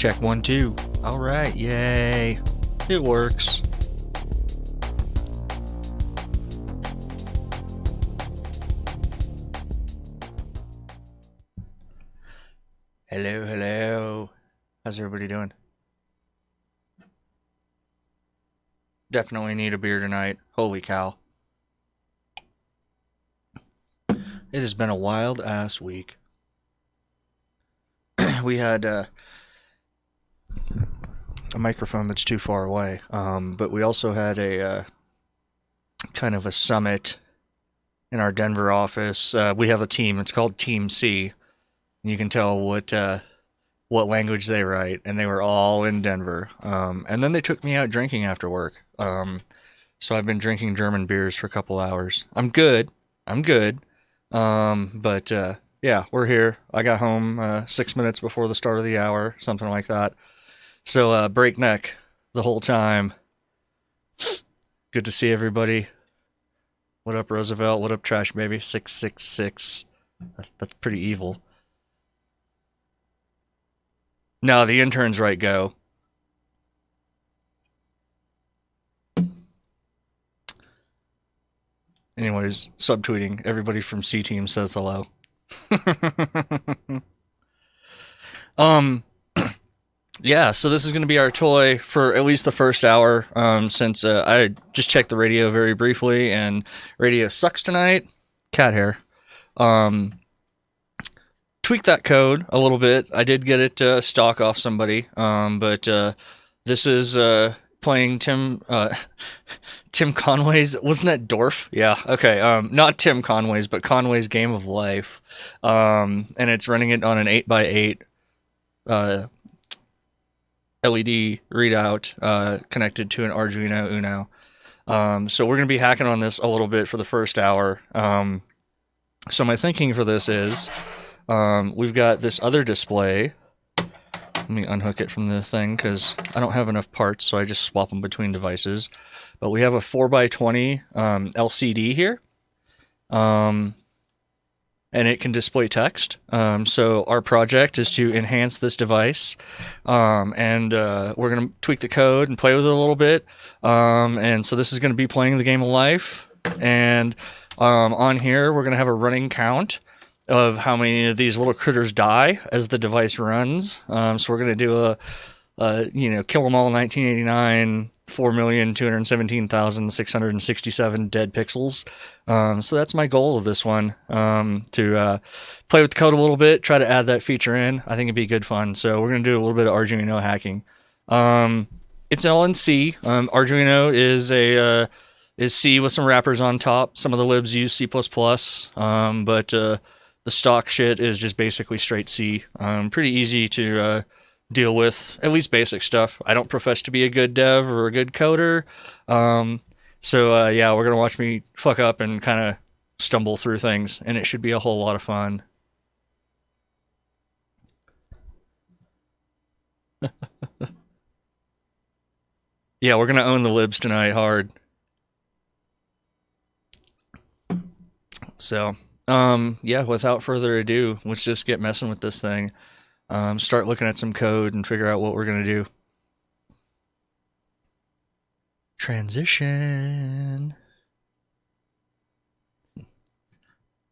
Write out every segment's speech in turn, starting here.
Check 1, 2. All right, yay. It works. Hello, hello. How's everybody doing? Definitely need a beer tonight. Holy cow. It has been a wild ass week. We had a microphone that's too far away, but we also had a kind of a summit in our Denver office. We have a team. It's called Team C. You can tell what language they write, and they were all in Denver. And then they took me out drinking after work. So I've been drinking German beers for a couple hours. I'm good. But yeah, we're here. I got home 6 minutes before the start of the hour, something like that. So breakneck the whole time. Good to see everybody. What up, Roosevelt? What up, Trash Baby? 666. That's pretty evil. No, the intern's right, go. Anyways, subtweeting. Everybody from C Team says hello. Yeah, so this is going to be our toy for at least the first hour, since I just checked the radio very briefly, and radio sucks tonight. Cat hair. Tweak that code a little bit. I did get it stock off somebody, but this is playing Tim Conway's, wasn't that Dorf? Yeah, okay. Not Tim Conway's, but Conway's Game of Life, and it's running it on an 8x8 LED readout connected to an Arduino Uno. So we're going to be hacking on this a little bit for the first hour. So my thinking for this is, we've got this other display. Let me unhook it from the thing because I don't have enough parts, so I just swap them between devices. But we have a 4x20 LCD here. And it can display text. So our project is to enhance this device, and we're going to tweak the code and play with it a little bit. And so this is going to be playing the Game of Life, and on here we're going to have a running count of how many of these little critters die as the device runs. So we're going to do a kill them all 1989. 4,217,667 dead pixels. So that's my goal of this one, to play with the code a little bit, try to add that feature in. I think it'd be good fun. So we're going to do a little bit of Arduino hacking. It's all in C. Arduino is C with some wrappers on top. Some of the libs use C++, but the stock shit is just basically straight C. Pretty easy to deal with, at least basic stuff. I don't profess to be a good dev or a good coder. So yeah, we're going to watch me fuck up and kind of stumble through things, and it should be a whole lot of fun. Yeah, we're going to own the libs tonight hard. So, yeah, without further ado, let's just get messing with this thing. Start looking at some code and figure out what we're going to do. Transition.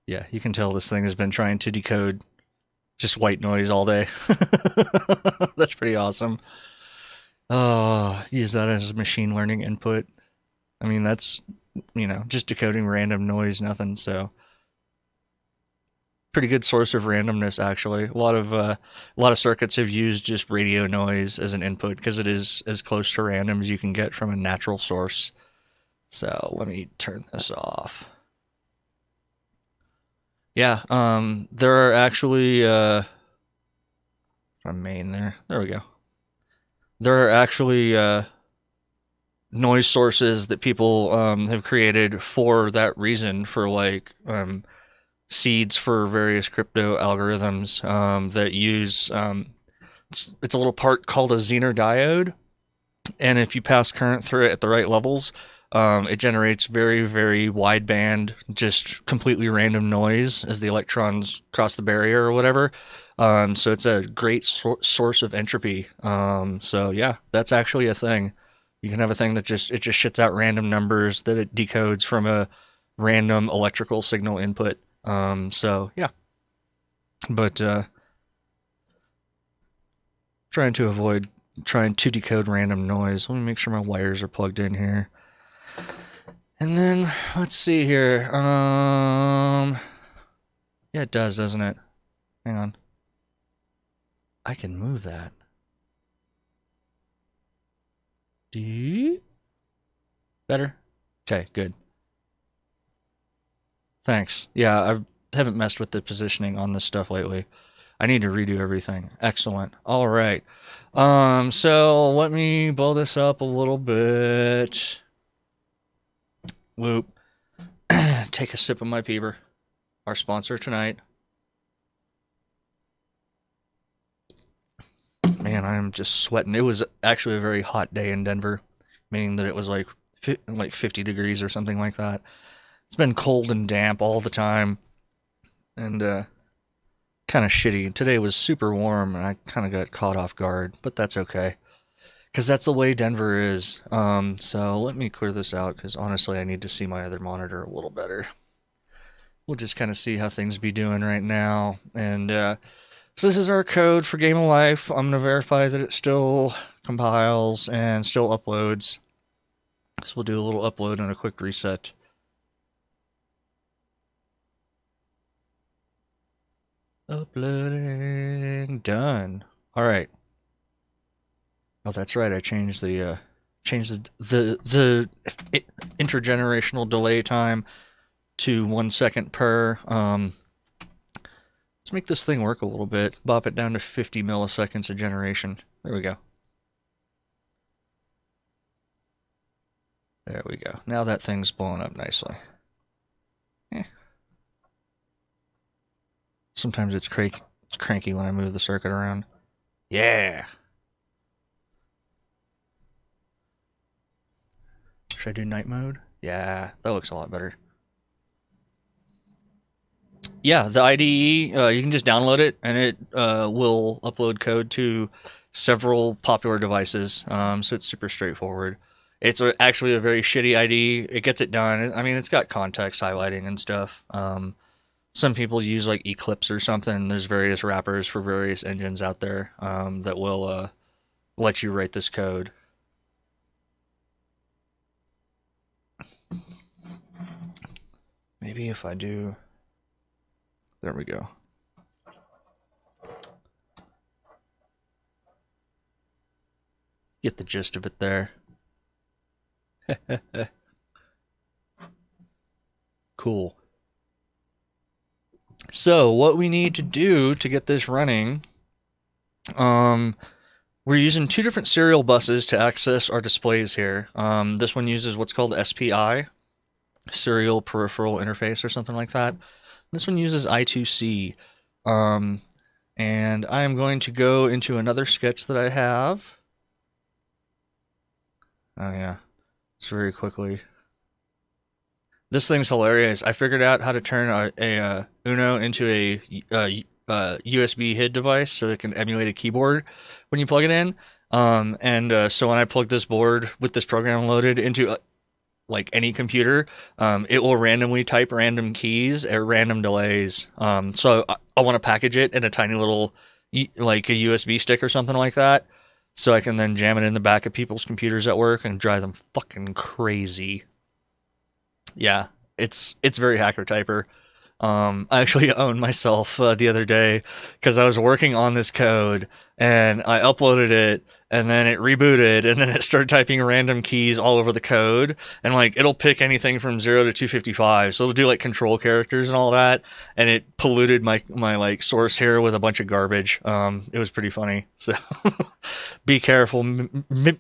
Yeah, you can tell this thing has been trying to decode just white noise all day. That's pretty awesome. Oh, use that as machine learning input. I mean, that's, just decoding random noise, nothing, so... Pretty good source of randomness, actually. A lot of circuits have used just radio noise as an input because it is as close to random as you can get from a natural source. So let me turn this off. Yeah, there are actually from main there. There we go. There are actually noise sources that people have created for that reason, for like seeds for various crypto algorithms that use it's a little part called a Zener diode, and if you pass current through it at the right levels, It generates very, very wideband, just completely random noise as the electrons cross the barrier or whatever. So it's a great source of entropy. So yeah, that's actually a thing. You can have a thing that just shits out random numbers that it decodes from a random electrical signal input. So yeah, but trying to decode random noise. Let me make sure my wires are plugged in here. And then let's see here. Yeah, it does, doesn't it? Hang on. I can move that. Better? Okay, good. Thanks. Yeah, I haven't messed with the positioning on this stuff lately. I need to redo everything. Excellent. All right. So let me blow this up a little bit. Whoop. Take a sip of my peeper. Our sponsor tonight. Man, I'm just sweating. It was actually a very hot day in Denver, meaning that it was like 50 degrees or something like that. It's been cold and damp all the time, and kind of shitty. Today was super warm, and I kind of got caught off guard, but that's okay, because that's the way Denver is. So let me clear this out, because honestly, I need to see my other monitor a little better. We'll just kind of see how things be doing right now, and so this is our code for Game of Life. I'm going to verify that it still compiles and still uploads. So we'll do a little upload and a quick reset. Uploading. Done. All right. Oh, that's right. I changed the intergenerational delay time to 1 second per. Let's make this thing work a little bit. Bop it down to 50 milliseconds a generation. There we go. There we go. Now that thing's blowing up nicely. Sometimes it's cranky when I move the circuit around. Yeah. Should I do night mode? Yeah, that looks a lot better. Yeah, the IDE, you can just download it, and it will upload code to several popular devices, so it's super straightforward. It's actually a very shitty IDE. It gets it done. I mean, it's got context highlighting and stuff. Some people use like Eclipse or something. There's various wrappers for various engines out there that will let you write this code. Maybe if I do... There we go. Get the gist of it there. Cool. So what we need to do to get this running, we're using two different serial buses to access our displays here. This one uses what's called SPI, Serial Peripheral Interface or something like that. This one uses I2C. And I am going to go into another sketch that I have. Oh yeah, just very quickly. This thing's hilarious. I figured out how to turn a Uno into a USB HID device so it can emulate a keyboard when you plug it in. So when I plug this board with this program loaded into like any computer, it will randomly type random keys at random delays. So I want to package it in a tiny little, like a USB stick or something like that, so I can then jam it in the back of people's computers at work and drive them fucking crazy. Yeah, it's very hacker typer. I actually owned myself the other day because I was working on this code and I uploaded it and then it rebooted and then it started typing random keys all over the code, and like it'll pick anything from 0 to 255, so it'll do like control characters and all that, and it polluted my like source here with a bunch of garbage. It was pretty funny. So be careful.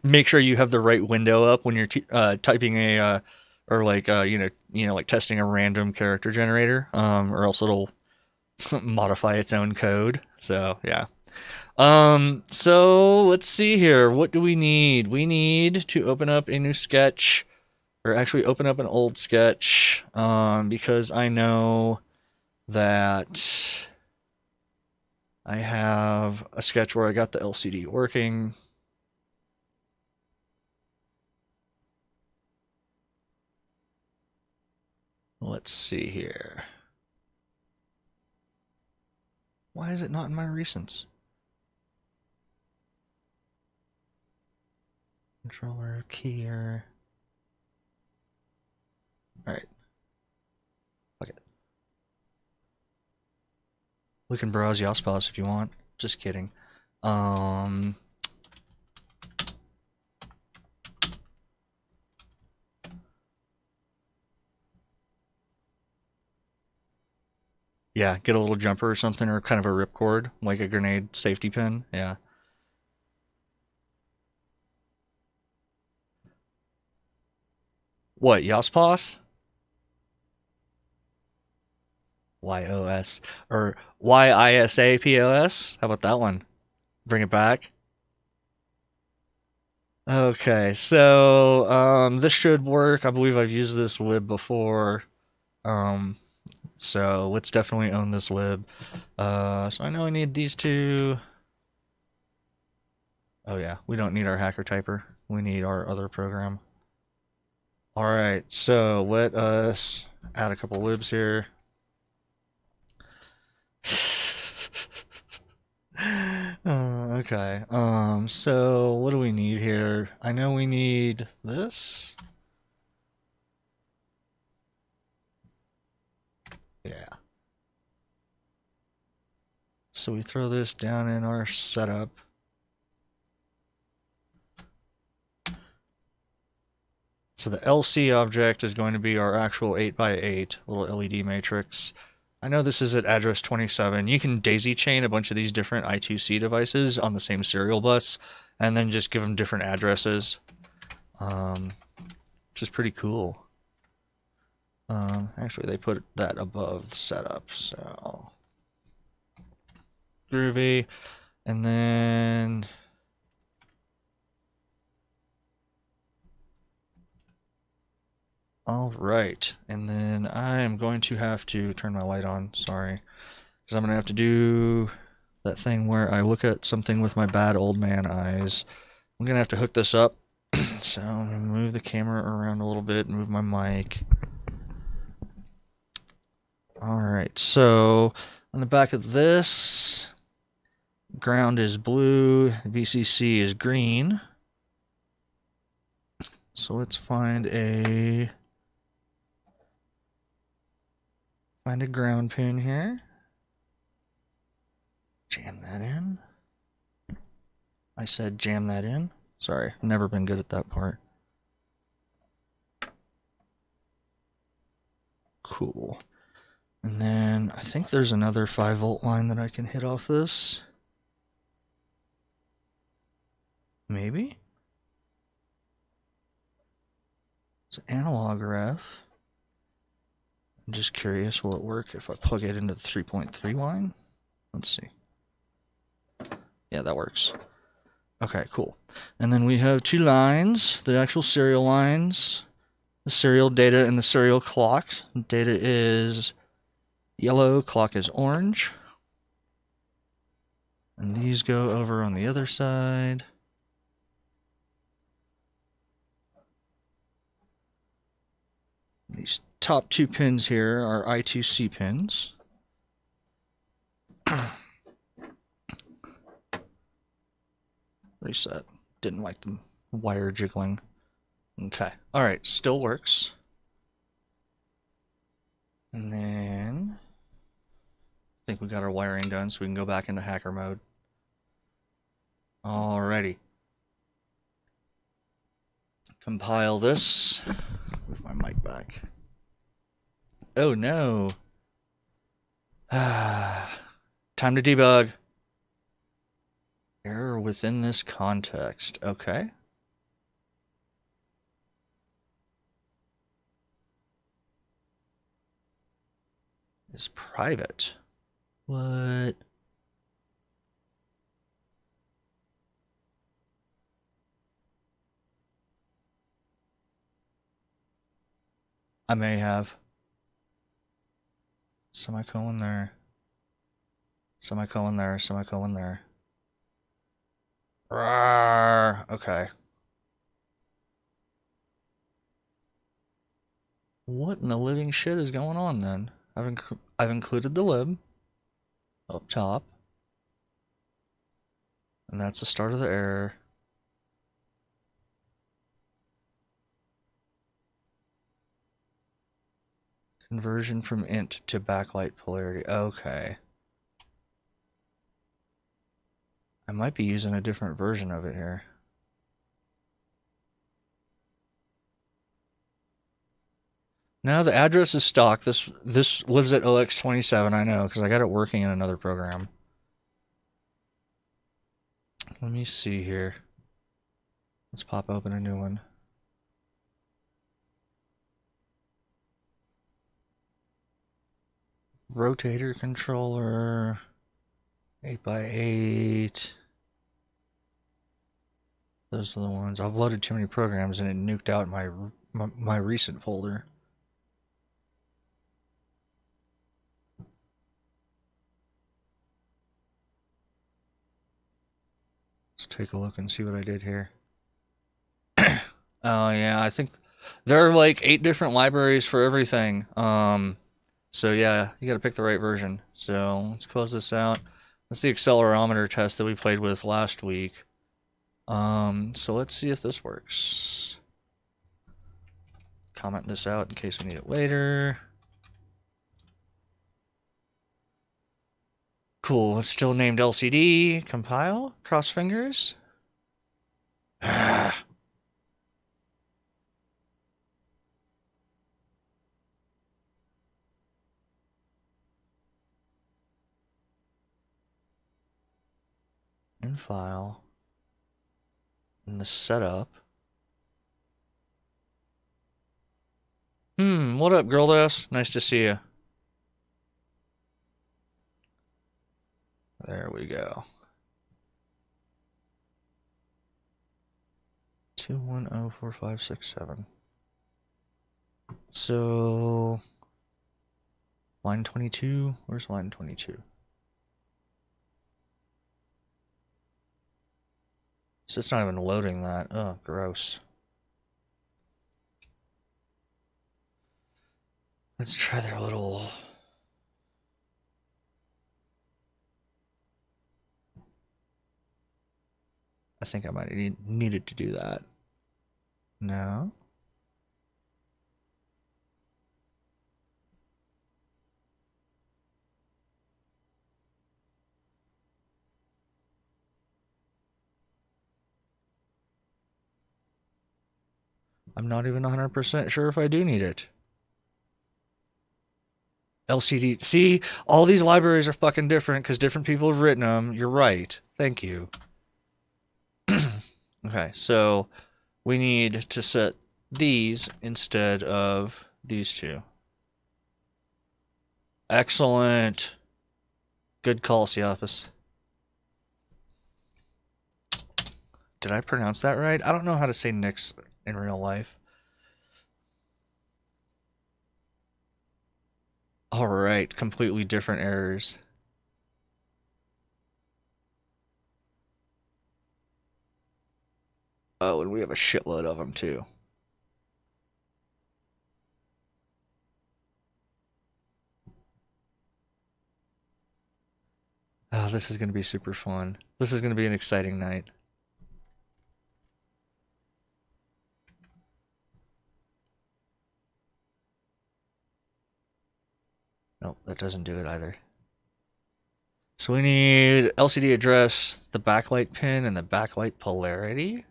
Make sure you have the right window up when you're typing a or like like testing a random character generator, or else it'll modify its own code. So yeah. So let's see here. What do we need? We need to open up a new sketch, or actually open up an old sketch, because I know that I have a sketch where I got the LCD working. Let's see here. Why is it not in my recents? Controller, keyer. Alright. Okay. We can browse Yaspos if you want. Just kidding. Yeah, get a little jumper or something, or kind of a ripcord, like a grenade safety pin. Yeah. What, Yaspos? YOS. Or YISAPOS? How about that one? Bring it back. Okay, so this should work. I believe I've used this lib before. Um, so let's definitely own this lib. So I know I need these two. Oh yeah, we don't need our hacker typer. We need our other program. All right, so let us add a couple libs here. Okay. So what do we need here? I know we need this. Yeah. So we throw this down in our setup. So the LC object is going to be our actual 8x8 little LED matrix. I know this is at address 27. You can daisy chain a bunch of these different I2C devices on the same serial bus and then just give them different addresses, which is pretty cool. Actually, they put that above the setup, so groovy. And then all right, and then I am going to have to turn my light on, sorry, because I'm going to have to do that thing where I look at something with my bad old man eyes. I'm going to have to hook this up, so I'm going to move the camera around a little bit, move my mic. All right, so on the back of this, ground is blue, VCC is green. So let's find a ground pin here. Jam that in. I said jam that in. Sorry, never been good at that part. Cool. And then I think there's another 5-volt line that I can hit off this. Maybe? It's analog ref. I'm just curious, will it work if I plug it into the 3.3 line? Let's see. Yeah, that works. Okay, cool. And then we have two lines, the actual serial lines, the serial data and the serial clock. Data is yellow, clock is orange. And these go over on the other side. These top two pins here are I2C pins. Reset. Didn't like the wire jiggling. Okay. All right. Still works. And then I think we got our wiring done, so we can go back into hacker mode. Alrighty. Compile this. Move my mic back. Oh no. Time to debug. Error within this context. Okay. Is private. What? I may have. Semicolon there. Semicolon there. Semicolon there. Rawr. Okay. What in the living shit is going on then? I've included the lib up top. And that's the start of the error. Conversion from int to backlight polarity. Okay. I might be using a different version of it here. Now the address is stock. This lives at OX27, I know, because I got it working in another program. Let me see here. Let's pop open a new one. Rotator controller. 8x8. Those are the ones. I've loaded too many programs and it nuked out my recent folder. Let's take a look and see what I did here. Oh yeah, I think there are like 8 different libraries for everything. So yeah, you gotta pick the right version. So let's close this out. That's the accelerometer test that we played with last week. So let's see if this works. Comment this out in case we need it later. Cool, it's still named LCD. Compile, cross fingers. In file. In the setup. What up, girl ass? Nice to see you. There we go. 2104567. So line 22. Where's line 22? So it's not even loading that. Oh, gross. Let's try their little... I think I might have needed to do that. No. I'm not even 100% sure if I do need it. LCD. See, all these libraries are fucking different because different people have written them. You're right. Thank you. Okay, so we need to set these instead of these two. Excellent. Good call, Ciaphas. Did I pronounce that right? I don't know how to say Nix in real life. All right, completely different errors. Oh, and we have a shitload of them too. Oh, this is going to be super fun. This is going to be an exciting night. Nope, that doesn't do it either. So we need LCD address, the backlight pin, and the backlight polarity.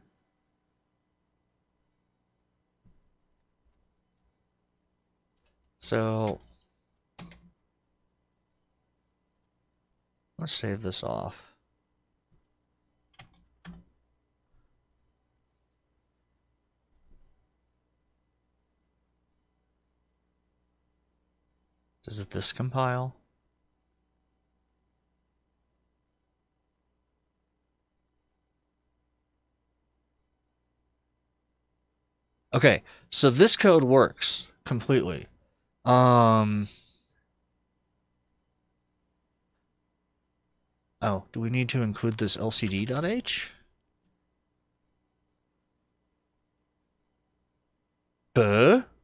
So let's save this off. Does this compile? Okay, so this code works completely. Oh, do we need to include this LCD.h?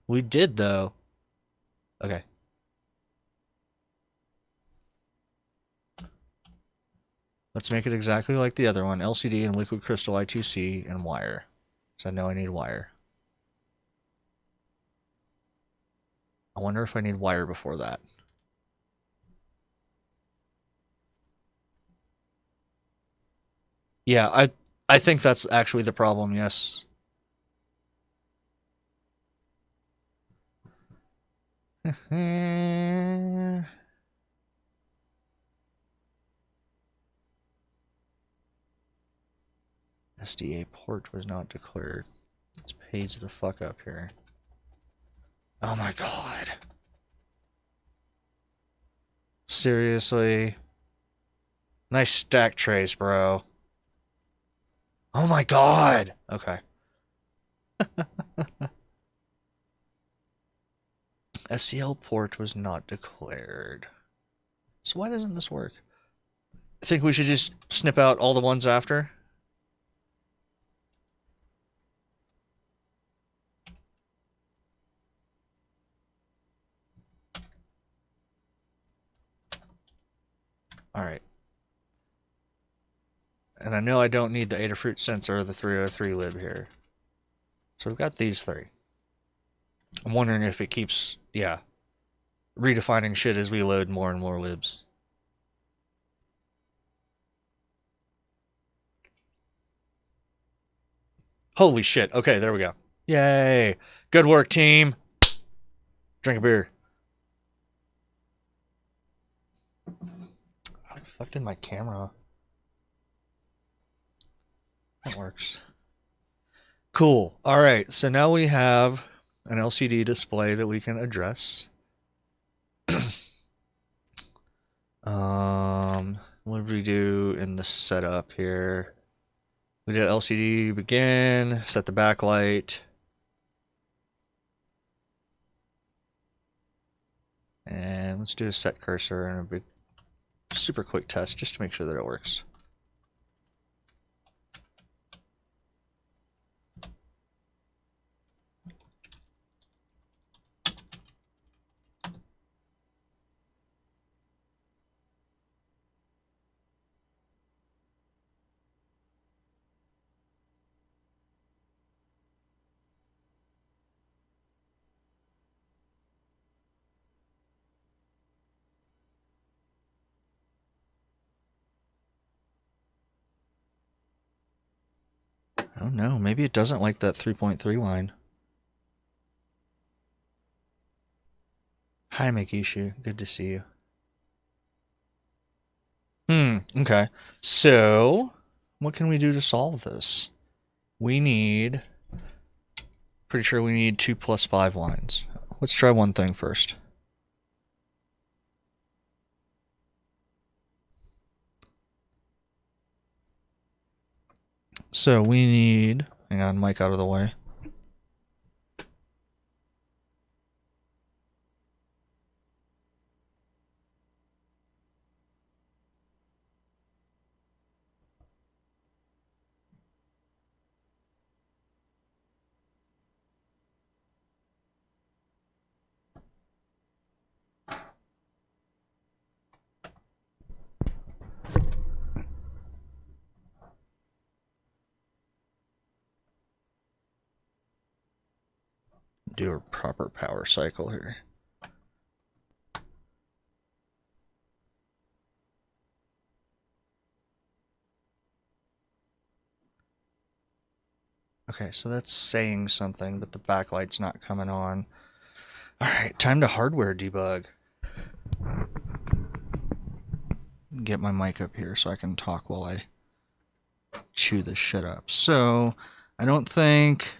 We did though. Okay. Let's make it exactly like the other one. LCD and liquid crystal I2C and wire. So I know I need wire. I wonder if I need wire before that. Yeah, I think that's actually the problem, yes. SDA port was not declared. Let's page the fuck up here. Oh my god. Seriously? Nice stack trace, bro. Oh my god! Okay. SCL port was not declared. So why doesn't this work? I think we should just snip out all the ones after. Alright. And I know I don't need the Adafruit sensor or the 303 lib here. So we've got these three. I'm wondering if it keeps, yeah, redefining shit as we load more and more libs. Holy shit. Okay, there we go. Yay. Good work, team. Drink a beer. How the fuck did my camera? That works. Cool. All right, so now we have an LCD display that we can address. What did we do in the setup here? We did LCD begin, set the backlight. And let's do a set cursor and a big, super quick test just to make sure that it works. Oh no, maybe it doesn't like that 3.3 line. Hi, Makishu. Good to see you. Okay. So, what can we do to solve this? We need... Pretty sure we need 2 plus 5 lines. Let's try one thing first. So we need... Hang on, mic out of the way. Do a proper power cycle here. Okay, so that's saying something, but the backlight's not coming on. Alright, time to hardware debug. Get my mic up here so I can talk while I chew this shit up. So, I don't think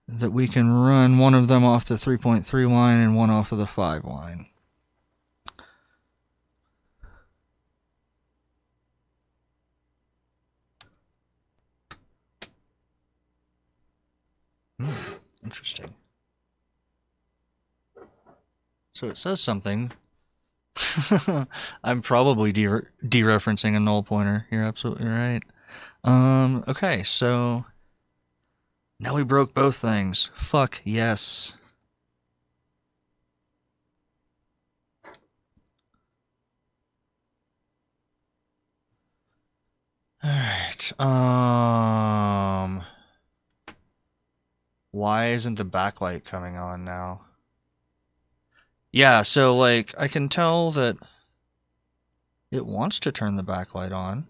that we can run one of them off the 3.3 line and one off of the 5 line. Interesting. So it says something. I'm probably dereferencing a null pointer. You're absolutely right. Okay, so now we broke both things. Fuck yes. Alright, why isn't the backlight coming on now? Yeah, so like I can tell that it wants to turn the backlight on.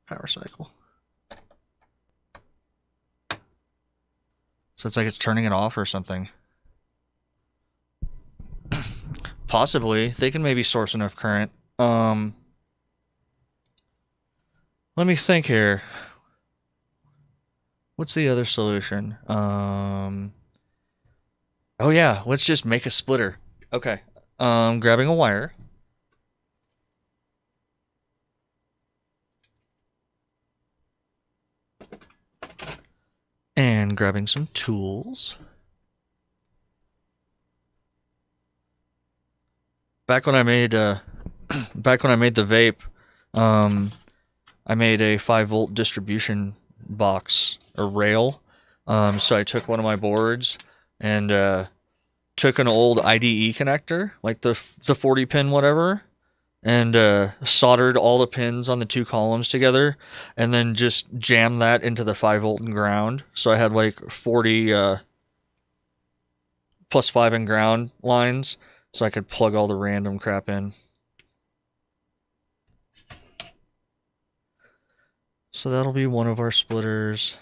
Power cycle. So it's like it's turning it off or something. Possibly. They can maybe source enough current. Let me think here. What's the other solution? Oh yeah, let's just make a splitter. Okay. Grabbing a wire. And grabbing some tools. Back when I made the vape, I made a 5-volt distribution box or rail. So I took one of my boards and took an old IDE connector, like the 40 pin whatever, and soldered all the pins on the two columns together, and then just jammed that into the 5-volt and ground. So I had like 40 plus 5 and ground lines, so I could plug all the random crap in. So that'll be one of our splitters.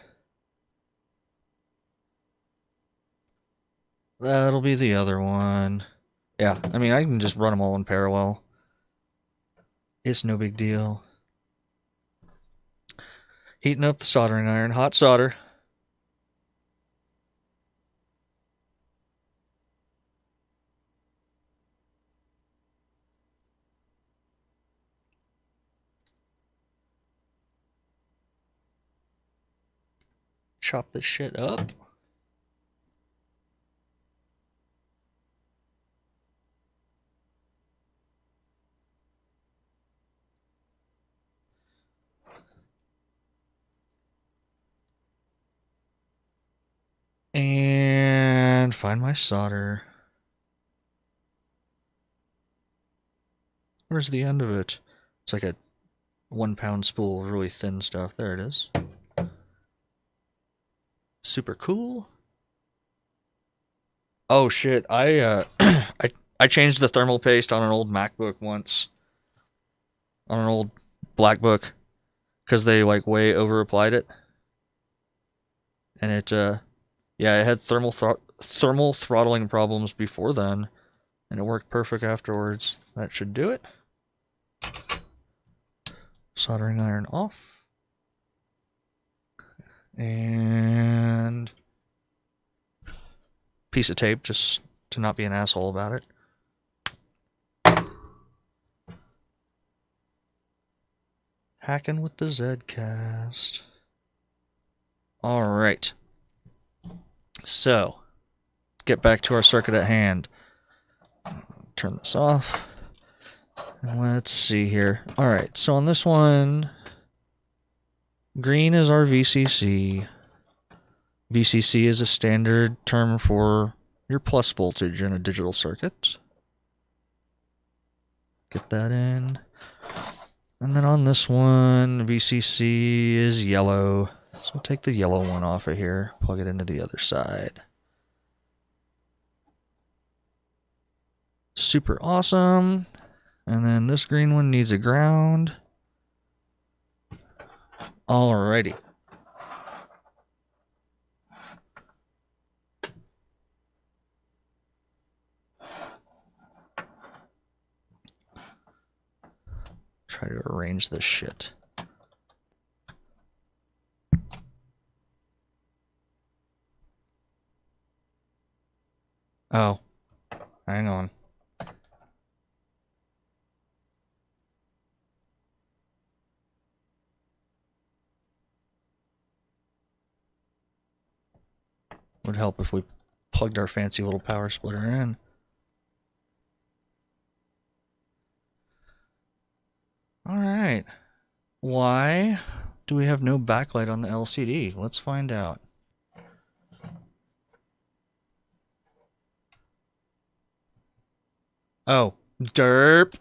That'll be the other one. Yeah, I mean, I can just run them all in parallel. It's no big deal. Heating up the soldering iron. Hot solder. Chop this shit up. And find my solder. Where's the end of it? It's like a 1-pound spool of really thin stuff. There it is. Super cool. Oh shit, I changed the thermal paste on an old MacBook once. On an old black book. Because they like way over applied it. And it had thermal throttling problems before then. And it worked perfect afterwards. That should do it. Soldering iron off. And piece of tape just to not be an asshole about it. Hacking with the Zcast. Alright. So, get back to our circuit at hand. Turn this off. And let's see here. Alright, so on this one, green is our VCC. VCC is a standard term for your plus voltage in a digital circuit. Get that in. And then on this one, VCC is yellow. So we'll take the yellow one off of here, plug it into the other side. Super awesome. And then this green one needs a ground. Alrighty. Try to arrange this shit. Oh, hang on. Would help if we plugged our fancy little power splitter in. Alright. Why do we have no backlight on the LCD? Let's find out. Oh, derp.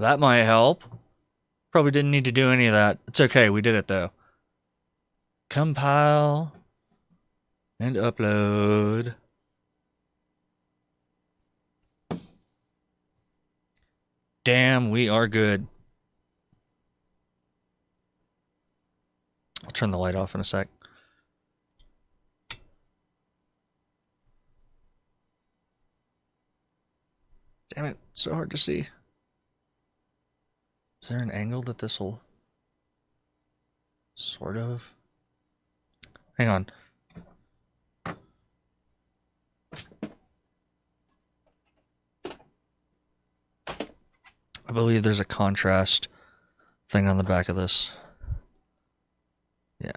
That might help. Probably didn't need to do any of that. It's okay, we did it though. Compile and upload. Damn, we are good. I'll turn the light off in a sec. Damn it, so hard to see. Is there an angle that this will... Sort of... Hang on. I believe there's a contrast thing on the back of this. Yeah.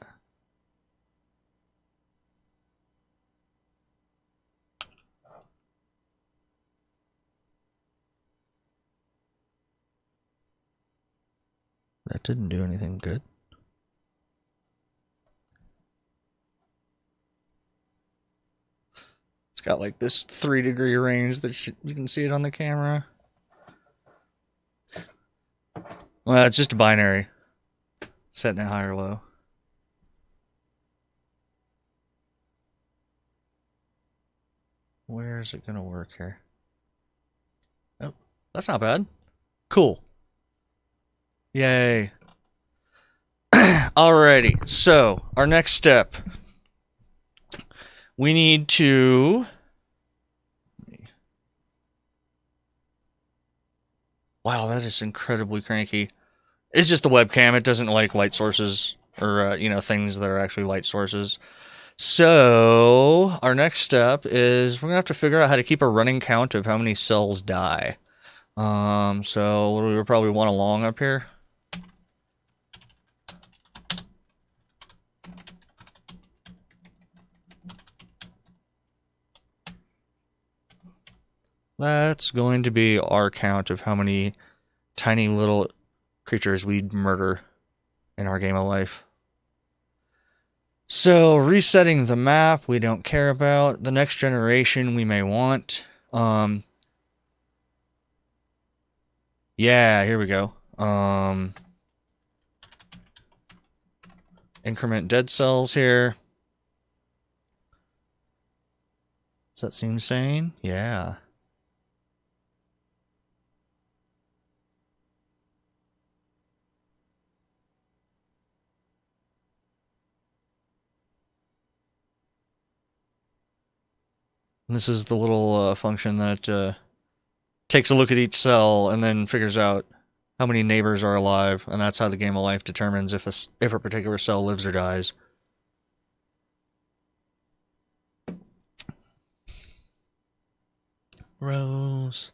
That didn't do anything good. It's got like this 3-degree range that you can see it on the camera. Well, it's just a binary. Setting it high or low. Where is it going to work here? Oh, that's not bad. Cool. Yay. Alrighty, so our next step. We need to... Wow, that is incredibly cranky. It's just a webcam. It doesn't like light sources or, things that are actually light sources. So our next step is we're going to have to figure out how to keep a running count of how many cells die. So what do we probably want along up here? That's going to be our count of how many tiny little creatures we'd murder in our game of life. So resetting the map, we don't care about. The next generation we may want. Yeah, here we go. Increment dead cells here. Does that seem sane? Yeah. This is the little function that takes a look at each cell and then figures out how many neighbors are alive, and that's how the game of life determines if a particular cell lives or dies. Rows.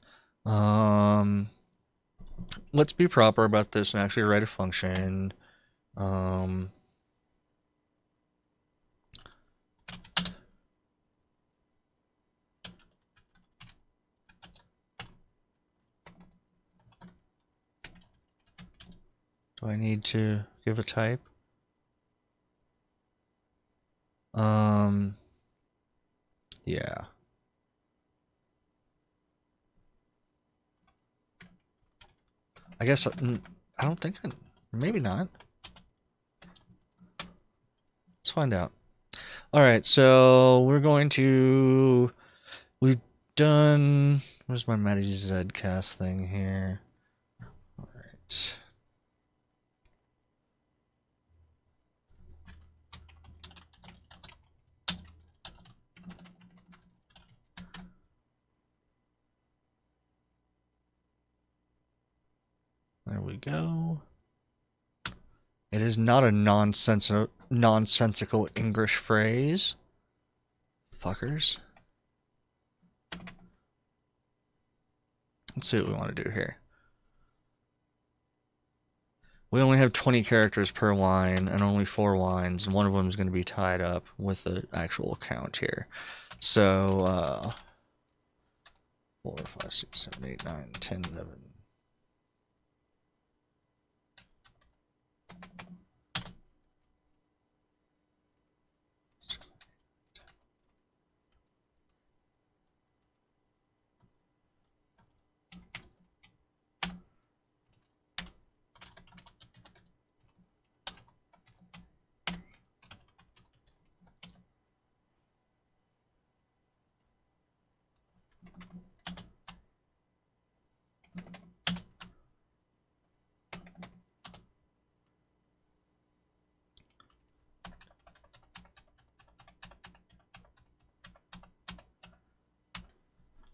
Let's be proper about this and actually write a function. Do I need to give a type? Yeah. I guess, I don't think maybe not. Let's find out. Alright, so we're going to, we've done, where's my Mattyzcast thing here? Alright. There we go. It is not a nonsensical English phrase. Fuckers. Let's see what we want to do here. We only have 20 characters per line and only 4 lines, and one of them is going to be tied up with the actual count here. So, 4, 5, 6, 7, 8, 9, 10, 11.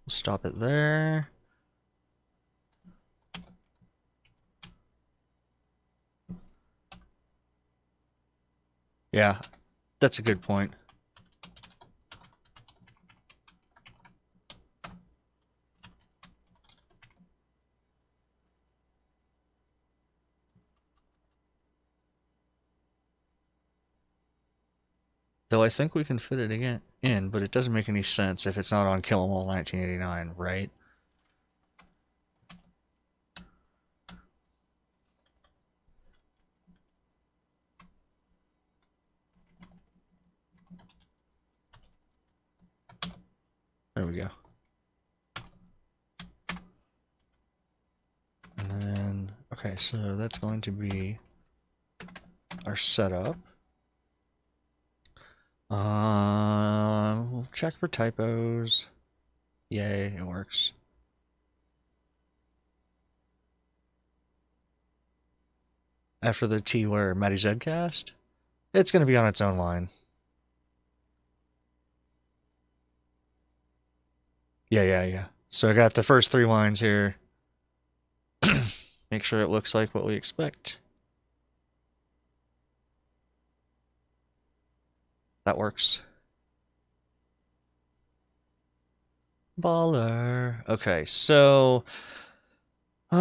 We'll stop it there. Yeah, that's a good point. Though I think we can fit it again in, but it doesn't make any sense if it's not on Kill 'Em All 1989, right? There we go. And then, okay, so that's going to be our setup. We'll check for typos. Yay, it works. After the T where Mattyzcast, it's going to be on its own line. Yeah. So I got the first 3 lines here. Make sure it looks like what we expect. That works. Baller. Okay, so okay,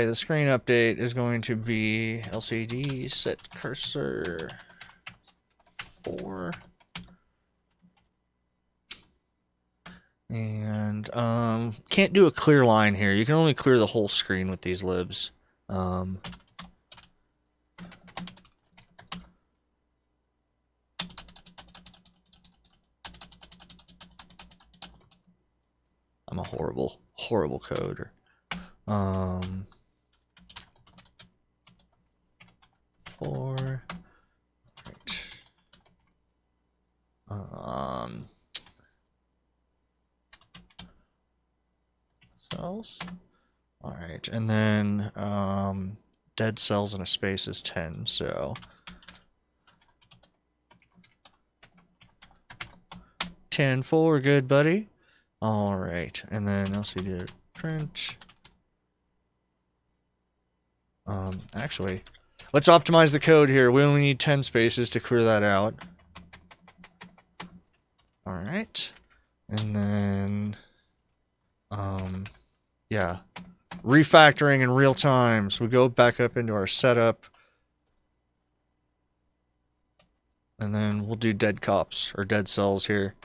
the screen update is going to be LCD set cursor 4. And can't do a clear line here. You can only clear the whole screen with these libs. I'm a horrible coder. Four. Right. Cells. All right, and then dead cells in a space is 10. So 10 4, good buddy. All right, and then LCD print. Actually, let's optimize the code here. We only need 10 spaces to clear that out. All right, and then yeah, refactoring in real time. So we go back up into our setup, and then we'll do dead cops or dead cells here.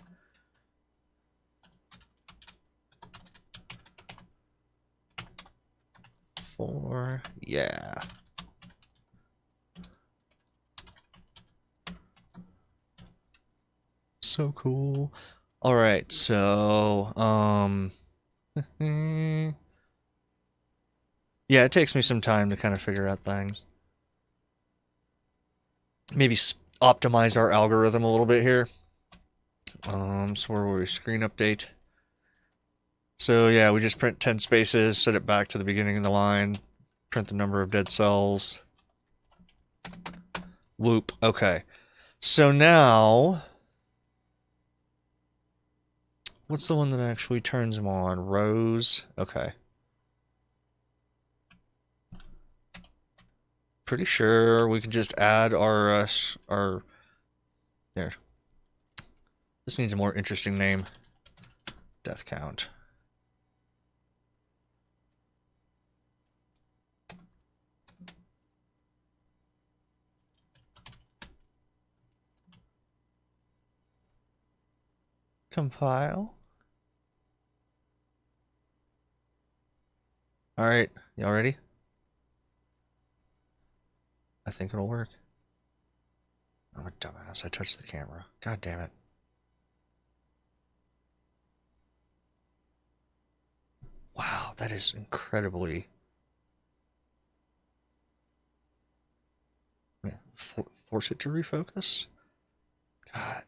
Four, yeah. So cool. All right, so yeah, it takes me some time to kind of figure out things. Maybe optimize our algorithm a little bit here. So where were we? Screen update. So yeah, we just print 10 spaces, set it back to the beginning of the line, print the number of dead cells. Whoop. Okay. So now, what's the one that actually turns them on? Rows. Okay. Pretty sure we can just add our there. This needs a more interesting name. Death count. Compile. All right, y'all ready? I think it'll work. I'm a dumbass. I touched the camera. God damn it. Wow, that is incredibly... Yeah, force it to refocus? God.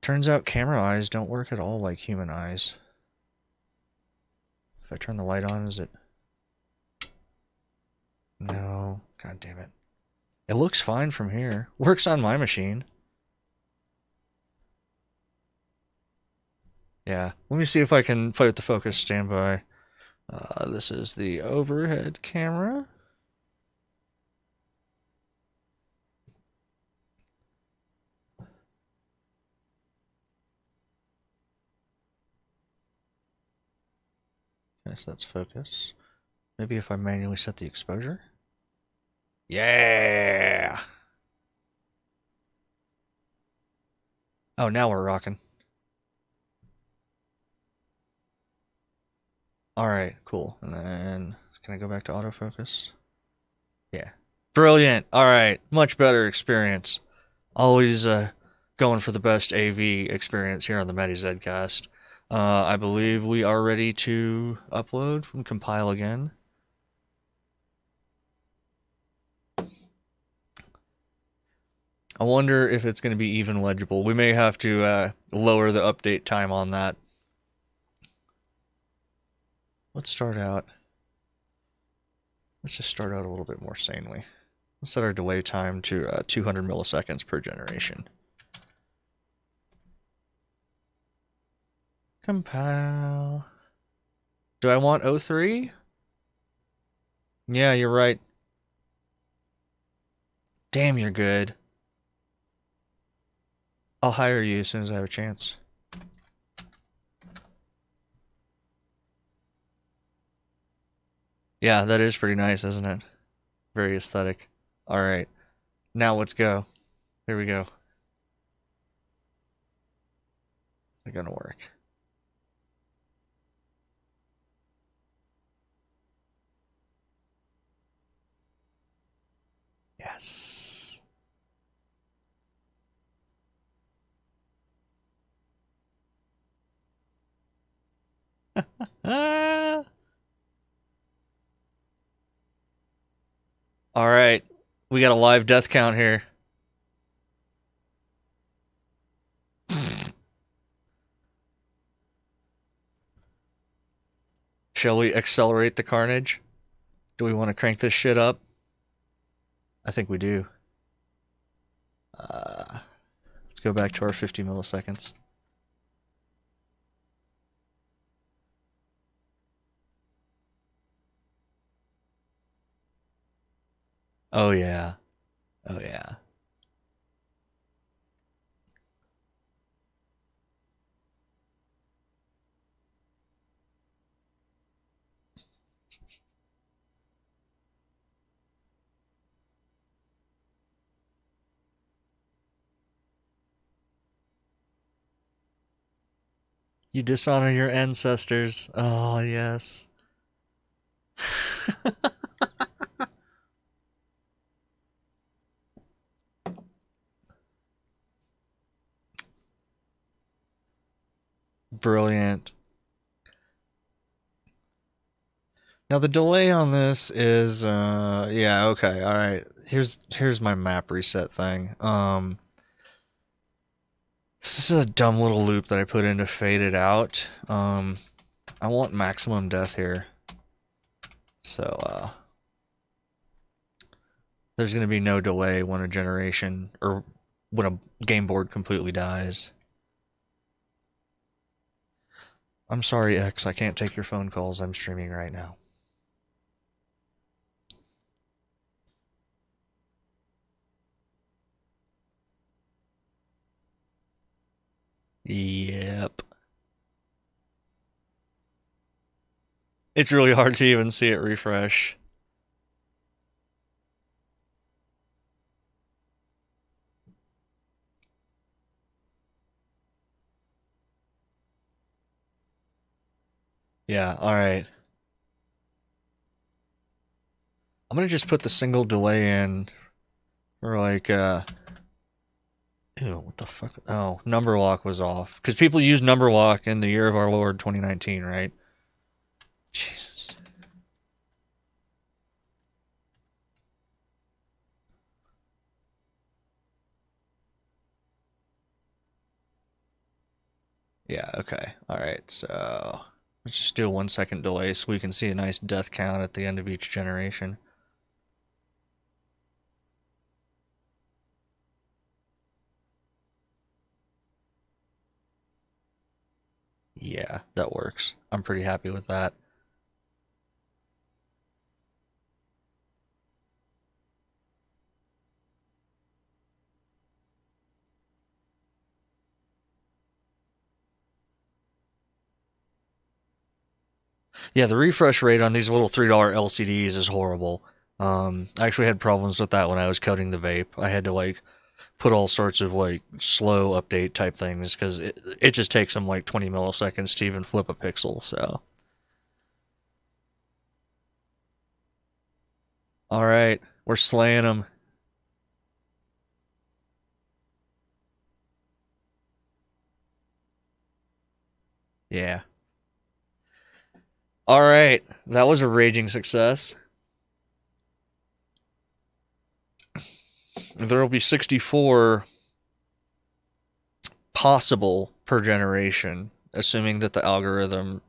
Turns out camera eyes don't work at all like human eyes. If I turn the light on, is it... No. God damn it. It looks fine from here. Works on my machine. Yeah. Let me see if I can play with the focus. Standby. This is the overhead camera. Yes, that's focus. Maybe if I manually set the exposure. Yeah! Oh, now we're rocking. Alright, cool. And then, can I go back to autofocus? Yeah. Brilliant! Alright, much better experience. Always going for the best AV experience here on the Mattyzcast. I believe we are ready to upload from compile again. I wonder if it's going to be even legible. We may have to lower the update time on that. Let's start out. Let's just start out a little bit more sanely. Let's set our delay time to 200 milliseconds per generation. Compile. Do I want 03? Yeah, you're right. Damn, you're good. I'll hire you as soon as I have a chance. Yeah, that is pretty nice, isn't it? Very aesthetic. All right. Now let's go. Here we go. It's gonna work. Yes. Ah. All right. We got a live death count here. Shall we accelerate the carnage? Do we want to crank this shit up? I think we do. Let's go back to our 50 milliseconds. Oh, yeah. Oh, yeah. You dishonor your ancestors. Oh, yes. Brilliant. Now the delay on this is yeah, okay, alright. Here's my map reset thing. This is a dumb little loop that I put in to fade it out. I want maximum death here. So there's gonna be no delay when a generation or when a game board completely dies. I'm sorry, X, I can't take your phone calls. I'm streaming right now. Yep. It's really hard to even see it refresh. Yeah, all right. I'm gonna just put the single delay in for like ew, what the fuck? Oh, number lock was off. Because people use number lock in the year of our Lord 2019, right? Jesus. Yeah, okay. Alright, so let's just do a 1 second delay so we can see a nice death count at the end of each generation. Yeah, that works. I'm pretty happy with that. Yeah, the refresh rate on these little $3 LCDs is horrible. I actually had problems with that when I was coding the vape. I had to like put all sorts of like slow update type things because it just takes them like 20 milliseconds to even flip a pixel. So, all right, we're slaying them. Yeah. All right, that was a raging success. There will be 64 possible per generation, assuming that the algorithm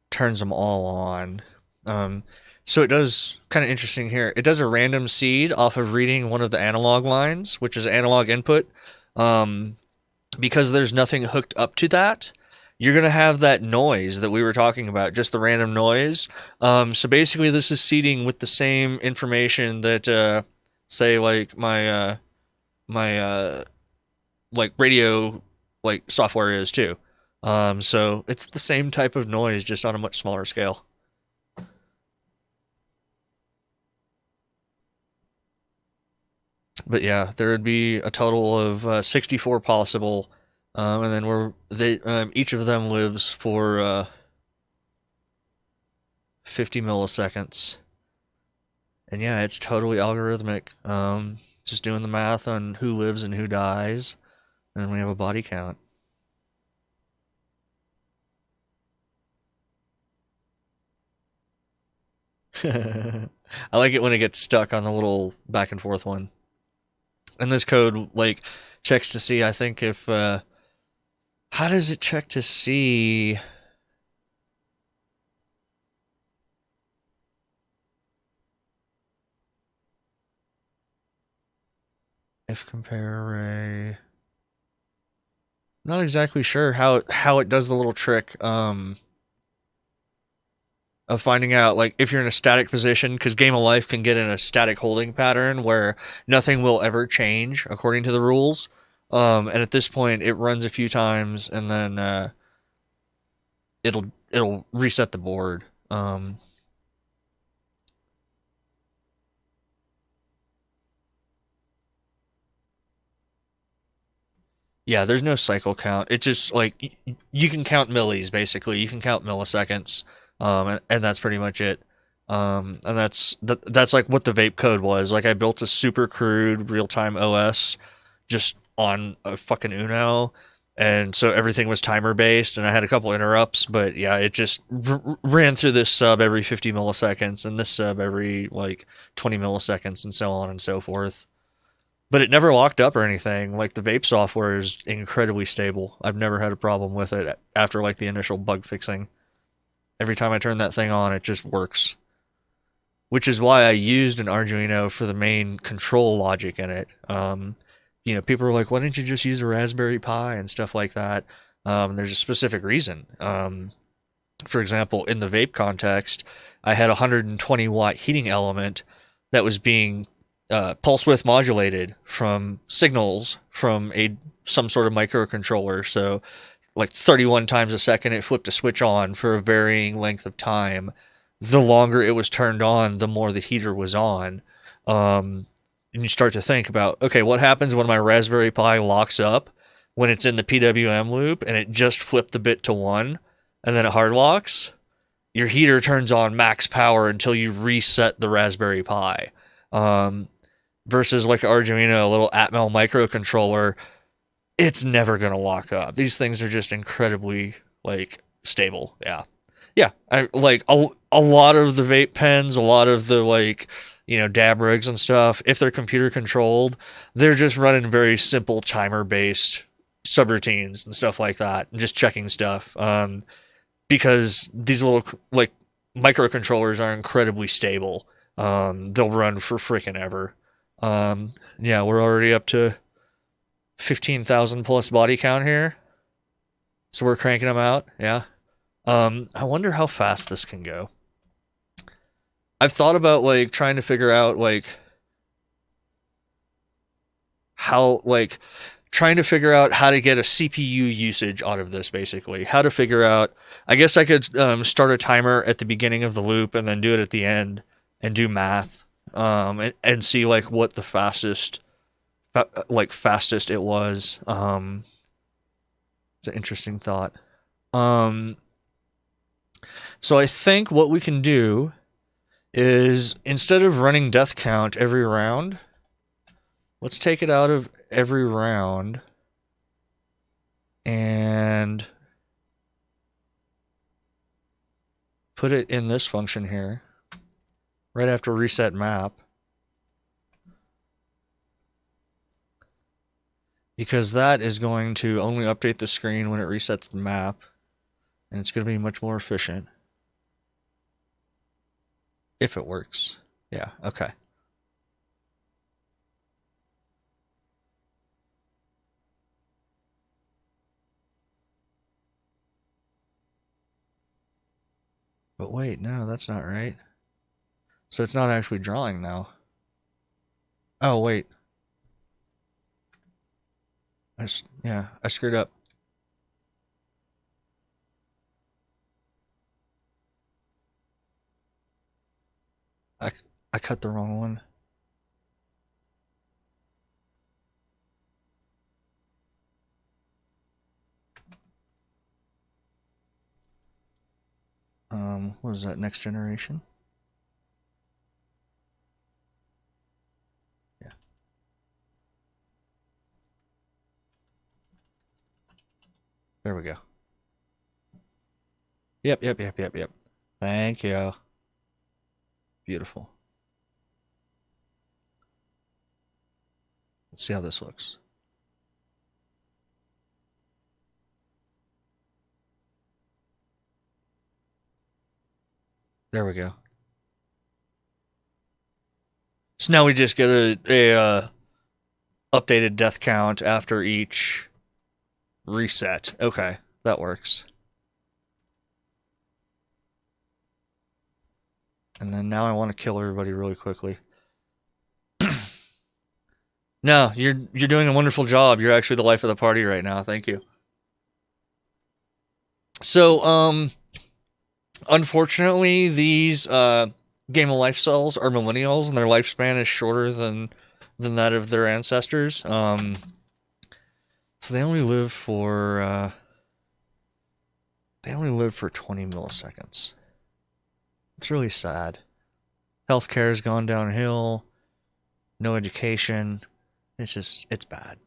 turns them all on. Um, so it does kind of interesting here. It does a random seed off of reading one of the analog lines, which is analog input. Um, because there's nothing hooked up to that, you're gonna have that noise that we were talking about, just the random noise. So basically, this is seeding with the same information that, say, like my like radio like software is too. So it's the same type of noise, just on a much smaller scale. But yeah, there would be a total of 64 possible, and then each of them lives for 50 milliseconds. And yeah, it's totally algorithmic. Just doing the math on who lives and who dies, and then we have a body count. I like it when it gets stuck on the little back and forth one. And this code like checks to see, I think, if how does it check to see if compare array? Not exactly sure how it does the little trick of finding out like if you're in a static position, because Game of Life can get in a static holding pattern where nothing will ever change according to the rules. And at this point, it runs a few times and then it'll reset the board. Yeah, there's no cycle count. It's just like you can count millis basically. You can count milliseconds, and that's pretty much it. And that's like what the vape code was. Like I built a super crude real time OS just on a fucking Uno, and so everything was timer based. And I had a couple interrupts, but yeah, it just ran through this sub every 50 milliseconds, and this sub every like 20 milliseconds, and so on and so forth. But it never locked up or anything. Like the vape software is incredibly stable. I've never had a problem with it after like the initial bug fixing. Every time I turn that thing on, it just works. Which is why I used an Arduino for the main control logic in it. People are like, why didn't you just use a Raspberry Pi and stuff like that? There's a specific reason. For example, in the vape context, I had a 120-watt heating element that was being pulse width modulated from signals from a some sort of microcontroller. So, like 31 times a second, it flipped a switch on for a varying length of time. The longer it was turned on, the more the heater was on. And you start to think about, okay, what happens when my Raspberry Pi locks up when it's in the PWM loop and it just flipped the bit to one and then it hard locks? your heater turns on max power until you reset the Raspberry Pi. Versus like Arduino, a little Atmel microcontroller, it's never gonna lock up. These things are just incredibly like stable. Yeah, yeah. I like a lot of the vape pens, a lot of the like dab rigs and stuff. If they're computer controlled, they're just running very simple timer based subroutines and stuff like that, and just checking stuff. Because these little like microcontrollers are incredibly stable. They'll run for freaking ever. Yeah, we're already up to 15,000 plus body count here. So we're cranking them out. Yeah. I wonder how fast this can go. I've thought about like trying to figure out like how like trying to figure out how to get a CPU usage out of this basically. How to figure out I guess I could start a timer at the beginning of the loop and then do it at the end and do math and see like what the fastest it was. It's an interesting thought. Um, so I think what we can do is instead of running death count every round, let's take it out of every round and put it in this function here right after reset map. Because that is going to only update the screen when it resets the map, and it's going to be much more efficient. If it works. Yeah, okay. But wait, no, that's not right. So it's not actually drawing now. Oh, wait. Yeah, I screwed up. I cut the wrong one. What is that, next generation? Yeah. There we go. Yep. Thank you. Beautiful. Let's see how this looks. There we go. So now we just get a updated death count after each reset. Okay, that works. And then now I want to kill everybody really quickly. No, you're doing a wonderful job. You're actually the life of the party right now. Thank you. So, unfortunately, these Game of Life cells are millennials, and their lifespan is shorter than that of their ancestors. So they only live for 20 milliseconds. It's really sad. Healthcare has gone downhill. No education. It's bad.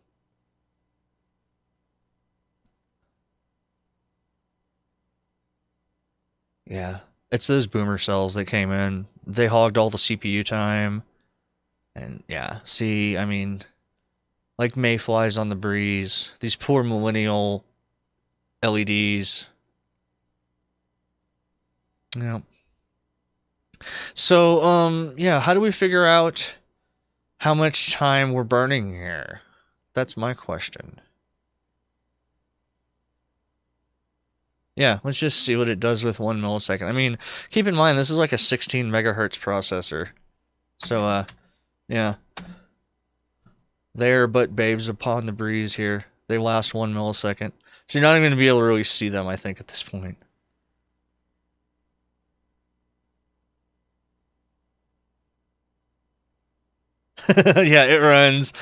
Yeah. It's those boomer cells that came in. They hogged all the CPU time. And yeah, see, I mean, like mayflies on the breeze. These poor millennial LEDs. Yeah. So, yeah, how do we figure out how much time we're burning here? That's my question. Yeah, let's just see what it does with 1 millisecond. I mean, keep in mind, this is like a 16 megahertz processor. So, yeah. They're but babes upon the breeze here. They last 1 millisecond. So you're not even going to be able to really see them, I think, at this point. Yeah, it runs.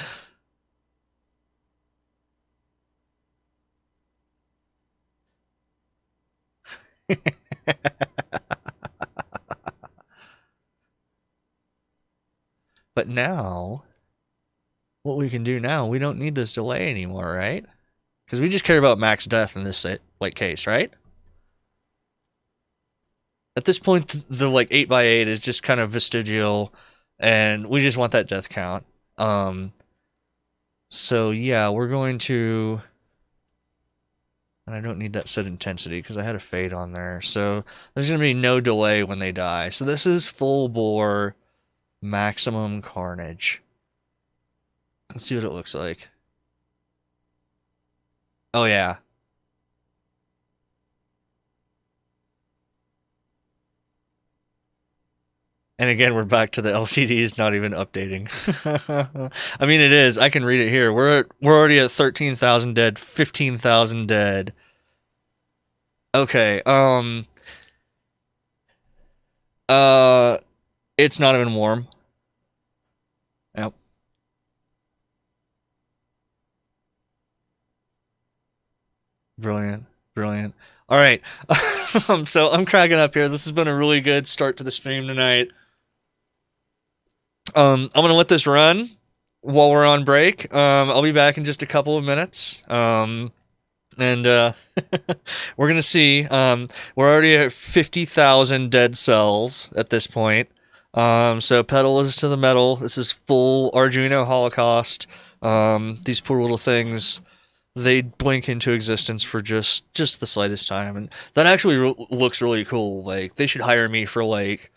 But now, what we can do now, we don't need this delay anymore, right? Because we just care about max death in this like case, right? At this point, the like 8x8 is just kind of vestigial, and we just want that death count. So yeah, we're going to, and I don't need that set intensity because I had a fade on there. So there's going to be no delay when they die. So this is full bore maximum carnage. Let's see what it looks like. Oh yeah. And again, we're back to the LCDs not even updating. I mean, it is. I can read it here. We're already at 13,000 dead, 15,000 dead. Okay. Uh, it's not even warm. Yep. Brilliant. Brilliant. All right. So I'm cracking up here. This has been a really good start to the stream tonight. I'm gonna let this run while we're on break. I'll be back in just a couple of minutes. And we're gonna see. We're already at 50,000 dead cells at this point. So pedal is to the metal. This is full Arduino Holocaust. These poor little things, they blink into existence for just the slightest time, and that actually looks really cool. Like they should hire me for like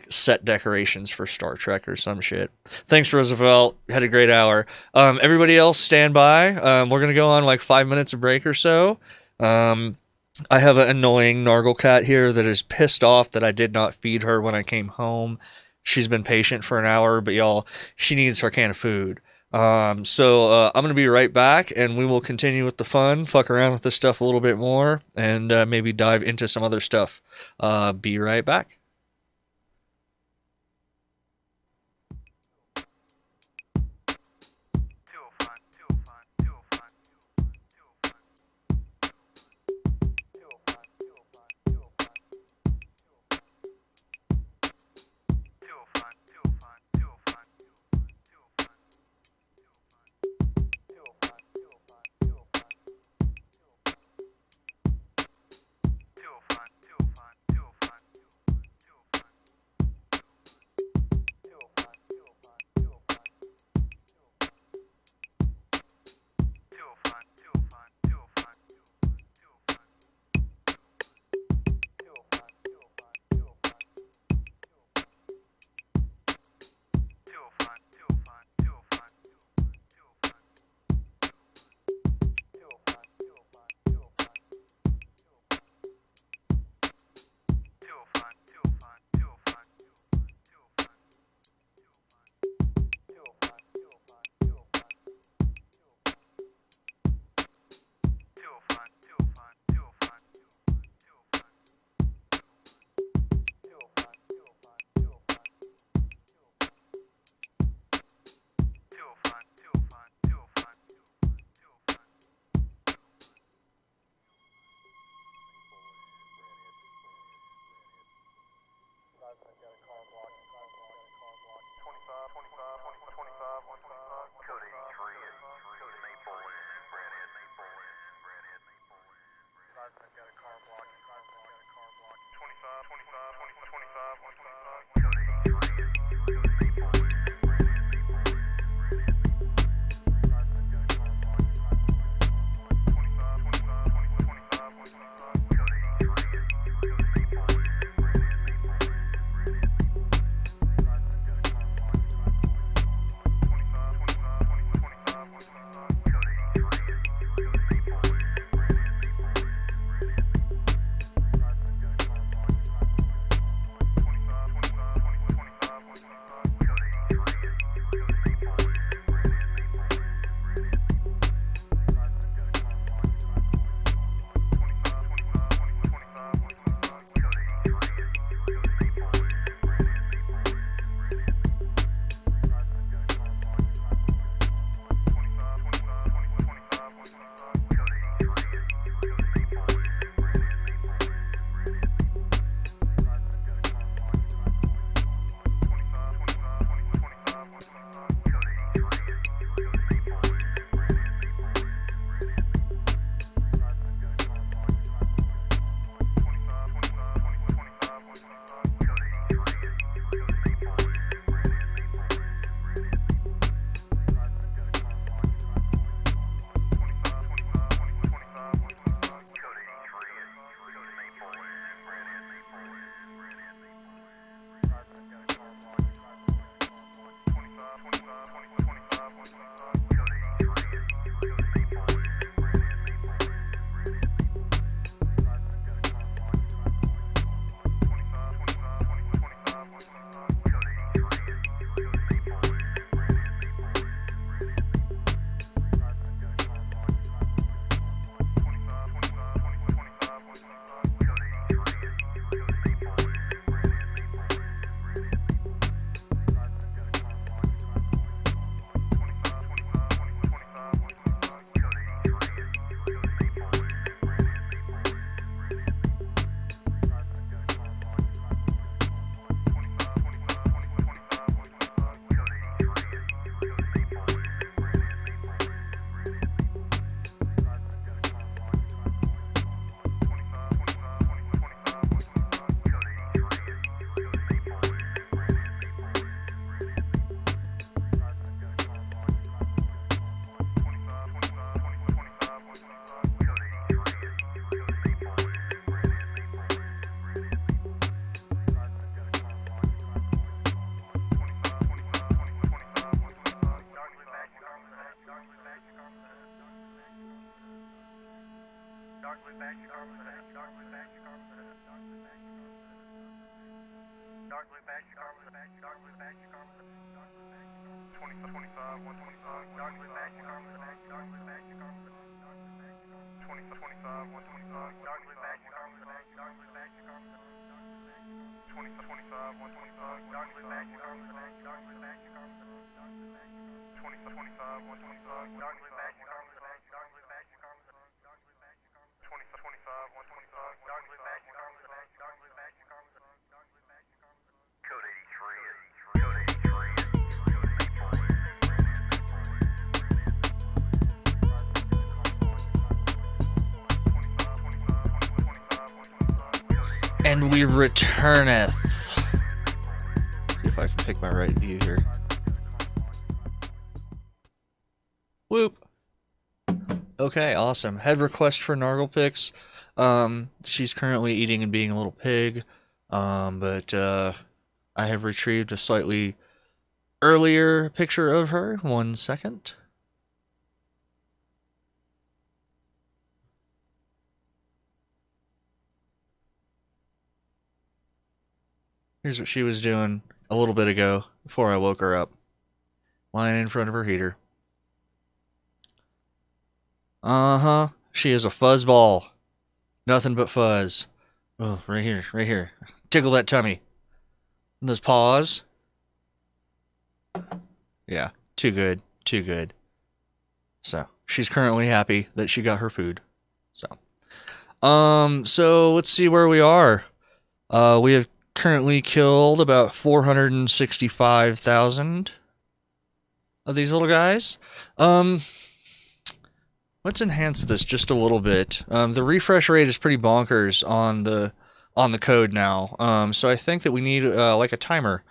set decorations for Star Trek or some shit. Thanks, Roosevelt. Had a great hour. Everybody else, stand by. We're gonna go on like 5 minutes of break or so. I have an annoying Nargle cat here that is pissed off that I did not feed her when I came home. She's been patient for an hour, but y'all, she needs her can of food. So I'm gonna be right back, and we will continue with the fun, fuck around with this stuff a little bit more, and maybe dive into some other stuff. Be right back. And we returneth. See if I can pick my right view here. Whoop. Okay, awesome. Head request for Nargle Picks. She's currently eating and being a little pig. But I have retrieved a slightly earlier picture of her. 1 second. Here's what she was doing a little bit ago before I woke her up. Lying in front of her heater. Uh-huh. She is a fuzzball. Nothing but fuzz. Oh, right here, right here. Tickle that tummy. And those paws. Yeah, too good, too good. So, she's currently happy that she got her food. So let's see where we are. We have currently killed about 465,000 of these little guys. Let's enhance this just a little bit. The refresh rate is pretty bonkers on the code now. So I think that we need like a timer.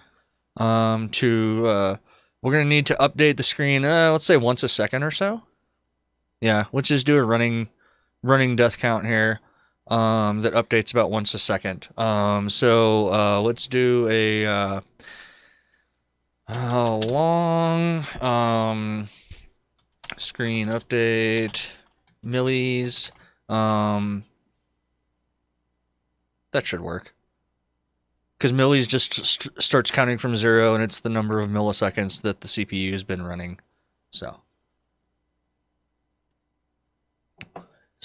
We're gonna need to update the screen. Let's say once a second or so. Yeah, let's just do a running death count here. That updates about once a second. So let's do a long screen update millis. That should work. Because millis just starts counting from 0, and it's the number of milliseconds that the CPU has been running. So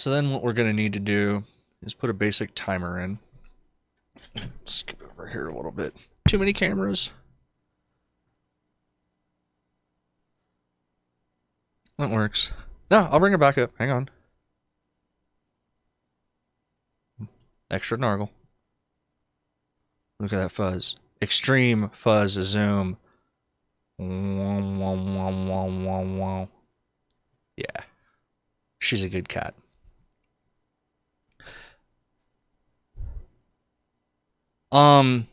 then what we're going to need to do is put a basic timer in. Scoot over here a little bit. Too many cameras. That works. No, I'll bring it back up. Hang on. Extra Nargle. Look at that fuzz. Extreme fuzz zoom. Yeah. She's a good cat. Yeah.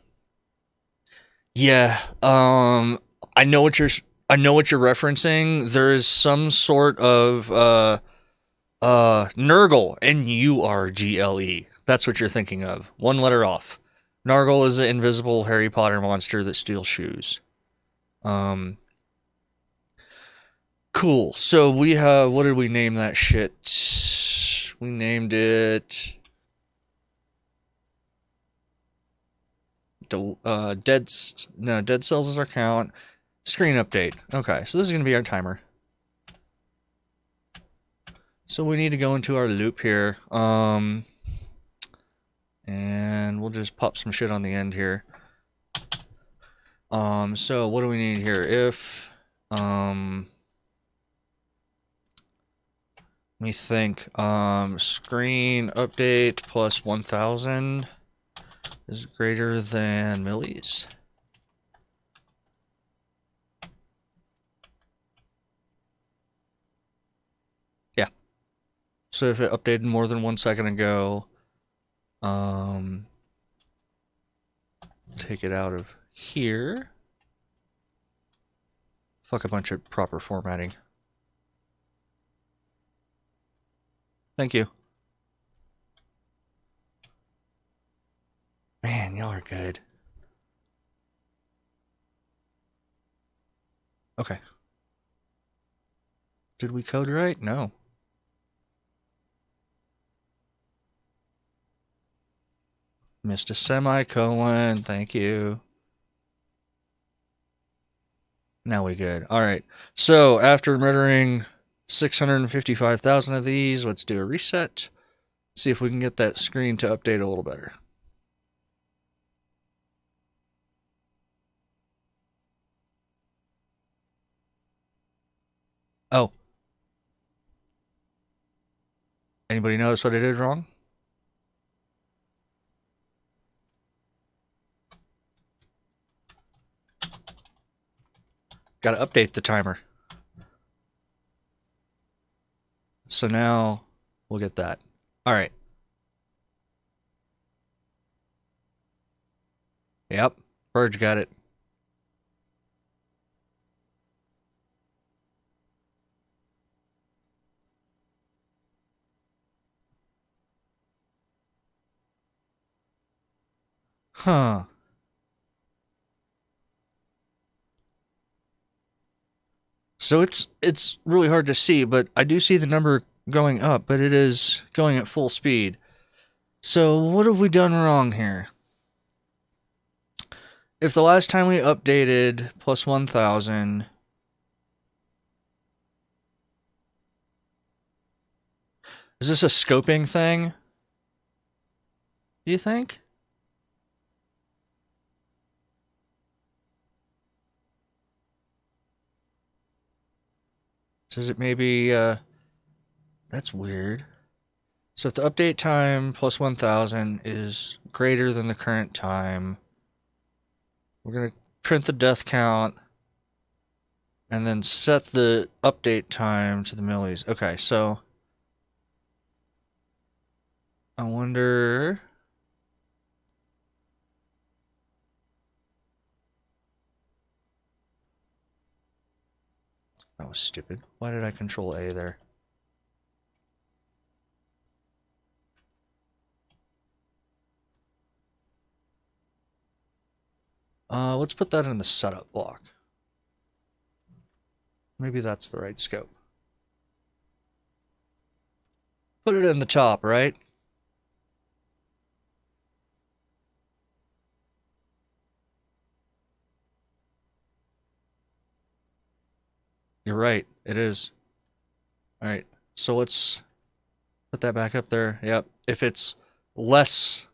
I know what you're referencing. There is some sort of Nurgle, N-U-R-G-L-E. That's what you're thinking of. One letter off. Nargle is an invisible Harry Potter monster that steals shoes. Cool. So we have, what did we name that shit? We named it Dead Cells is our count. Screen update. Okay, so this is going to be our timer. So we need to go into our loop here. And we'll just pop some shit on the end here. So what do we need here? If, let me think, screen update plus 1000 is greater than millis. Yeah. So if it updated more than 1 second ago, take it out of here. Fuck a bunch of proper formatting. Thank you. Man, y'all are good. Okay. Did we code right? No. Missed a semicolon. Thank you. Now we good. All right. So after murdering 655,000 of these, let's do a reset. See if we can get that screen to update a little better. Oh. Anybody notice what I did wrong? Got to update the timer. So now we'll get that. All right. Yep. Purge got it. Huh. So it's really hard to see, but I do see the number going up, but it is going at full speed. So what have we done wrong here? If the last time we updated plus 1,000, is this a scoping thing? Do you think? Does it maybe, that's weird. So if the update time plus 1,000 is greater than the current time, we're going to print the death count and then set the update time to the millis. Okay, so I wonder. That was stupid. Why did I control A there? Let's put that in the setup block. Maybe that's the right scope. Put it in the top, right? You're right, it is. All right, so let's put that back up there. Yep. If it's less,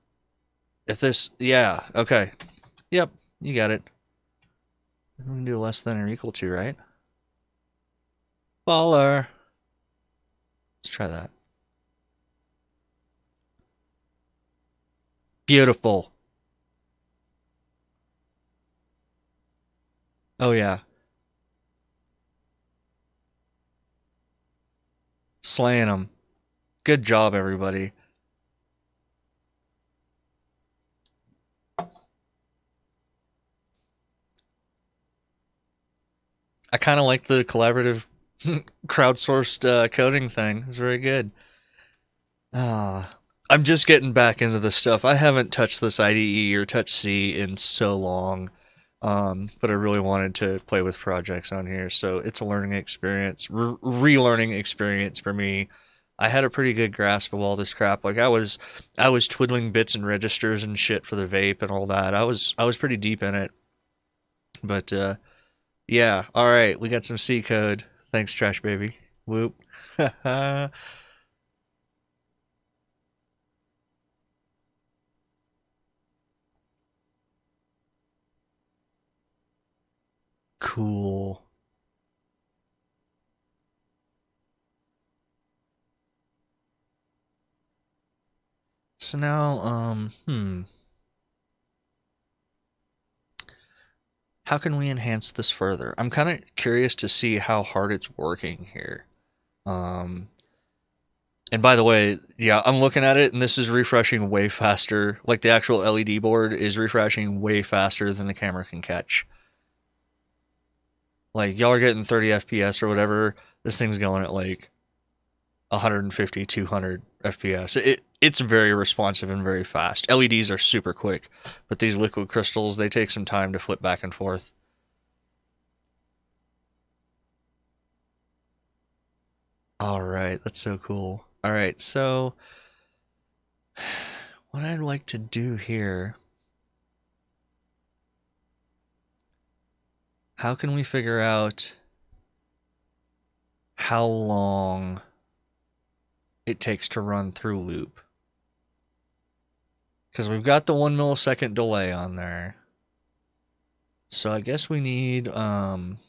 if this, yeah, okay. Yep, you got it. We can do less than or equal to, right? Baller. Let's try that. Beautiful. Oh, yeah. Slaying them. Good job, everybody. I kind of like the collaborative crowdsourced coding thing. It's very good. Ah, I'm just getting back into this stuff. I haven't touched this IDE or touched C in so long, but I really wanted to play with projects on here, so it's a learning experience, relearning experience for me. I had a pretty good grasp of all this crap. Like I was twiddling bits and registers and shit for the vape and all that. I was pretty deep in it, but yeah. All right, we got some C code. Thanks, Trash Baby. Whoop. Cool. So now, how can we enhance this further? I'm kind of curious to see how hard it's working here. Um, and by the way, yeah, I'm looking at it and this is refreshing way faster. Like the actual LED board is refreshing way faster than the camera can catch. Like y'all are getting 30 FPS or whatever. This thing's going at like 150, 200 FPS. It's very responsive and very fast. LEDs are super quick, but these liquid crystals, they take some time to flip back and forth. All right, that's so cool. All right, so what I'd like to do here, how can we figure out how long it takes to run through loop? Because we've got the 1 millisecond delay on there. So I guess we need, trying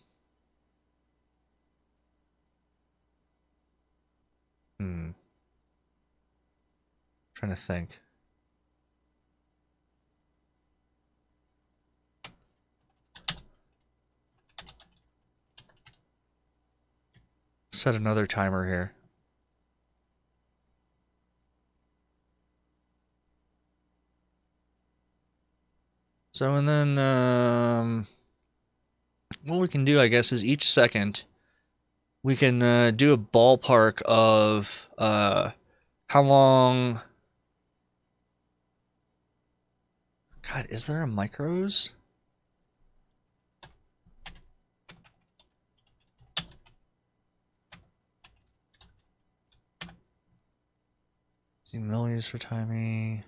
to think. Set another timer here. So, and then, what we can do, I guess, is each second we can do a ballpark of how long. God, is there a micros? See millis for timing.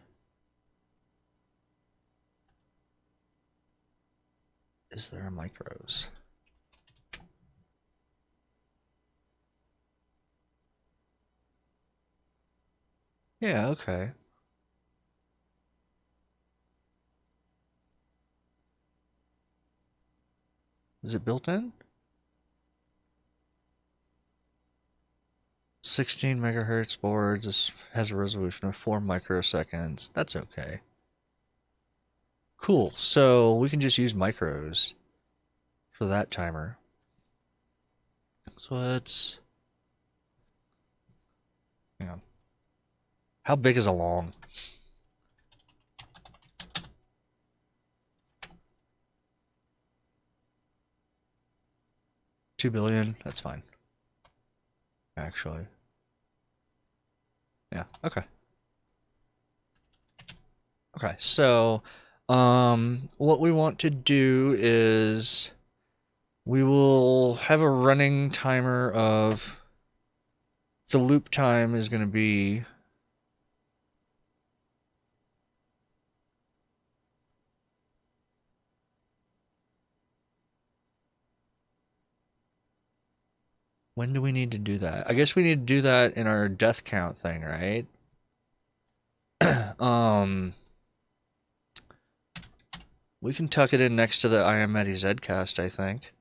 Is there a micros? Yeah, okay. Is it built in? 16 megahertz boards. This has a resolution of 4 microseconds. That's okay. Cool. So we can just use micros for that timer. So let's... Hang on. How big is a long? $2 billion. That's fine. Actually. Yeah, okay. Okay, so what we want to do is we will have a running timer of the loop time is going to be when do we need to do that? I guess we need to do that in our death count thing, right? We can tuck it in next to the I am Mattyzcast, I think.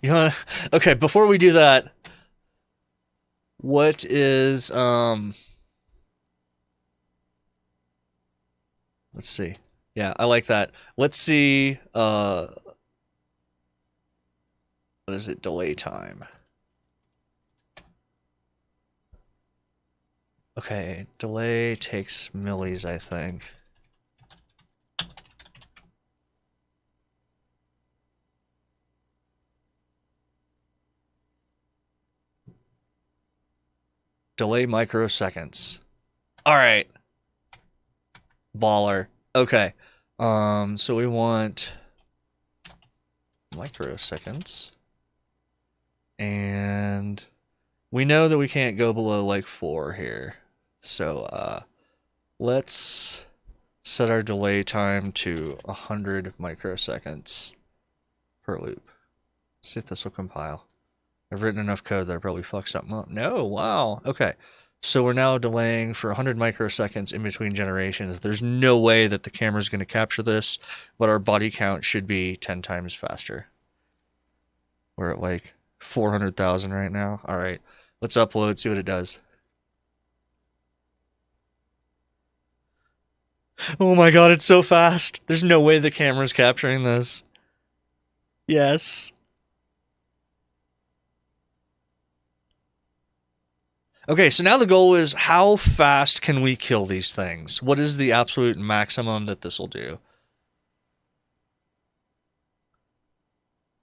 You know, okay, before we do that, what is let's see. Yeah, I like that. Let's see what is it? Delay time. Okay, delay takes millis, I think. Delay microseconds. All right. Baller. Okay. So we want microseconds. And we know that we can't go below like 4 here. So let's set our delay time to 100 microseconds per loop. See if this will compile. I've written enough code that I probably fucked something up. No, wow. Okay. So we're now delaying for 100 microseconds in between generations. There's no way that the camera's going to capture this, but our body count should be 10 times faster. We're at like 400,000 right now. All right. Let's upload, see what it does. Oh my god, it's so fast. There's no way the camera's capturing this. Yes. Okay, so now the goal is how fast can we kill these things? What is the absolute maximum that this will do?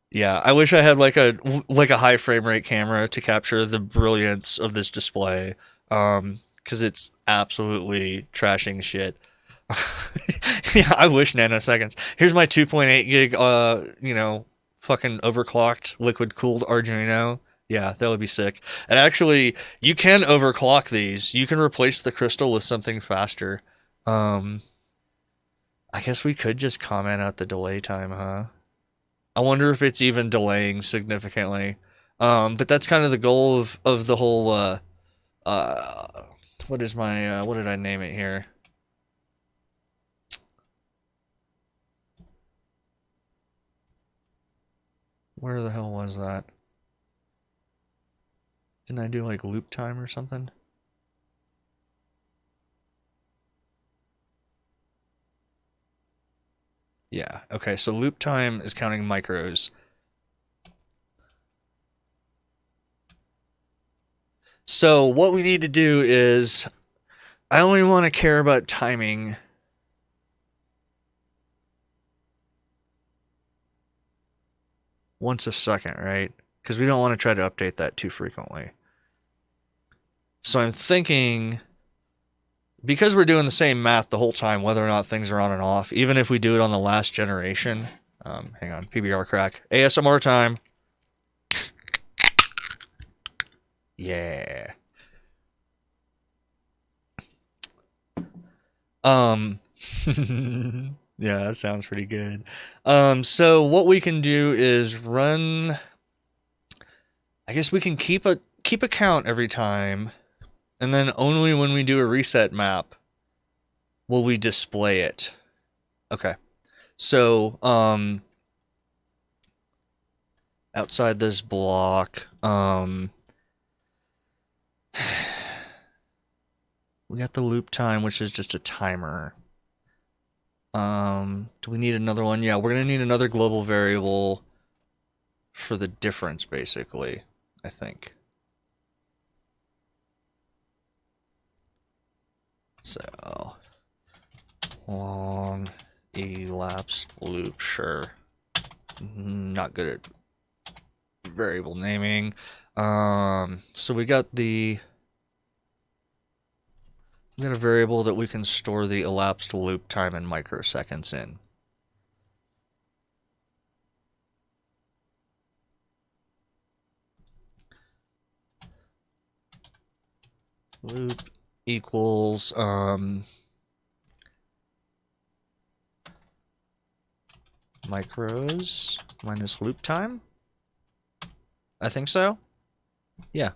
Yeah, I wish I had like a high frame rate camera to capture the brilliance of this display. Because it's absolutely trashing shit. Yeah, I wish nanoseconds. Here's my 2.8 gig, fucking overclocked, liquid cooled Arduino. Yeah, that would be sick. And actually, you can overclock these. You can replace the crystal with something faster. Um, I guess we could just comment out the delay time, huh? I wonder if it's even delaying significantly. But that's kind of the goal of the whole uh what is my what did I name it here? Where the hell was that? Didn't I do like loop time or something? Yeah. Okay, so loop time is counting micros. So what we need to do is I only want to care about timing once a second, right? Because we don't want to try to update that too frequently. So I'm thinking because we're doing the same math the whole time, whether or not things are on and off, even if we do it on the last generation. Hang on, PBR crack. ASMR time. Yeah. Um, yeah, that sounds pretty good. So what we can do is run. I guess we can keep a count every time, and then only when we do a reset map will we display it. Okay. So, outside this block, we got the loop time, which is just a timer. Do we need another one? Yeah, we're gonna need another global variable for the difference, basically, I think. So, long elapsed loop, sure. Not good at variable naming. So we got a variable that we can store the elapsed loop time in microseconds in. Loop equals micros minus loop time. I think so. Yeah.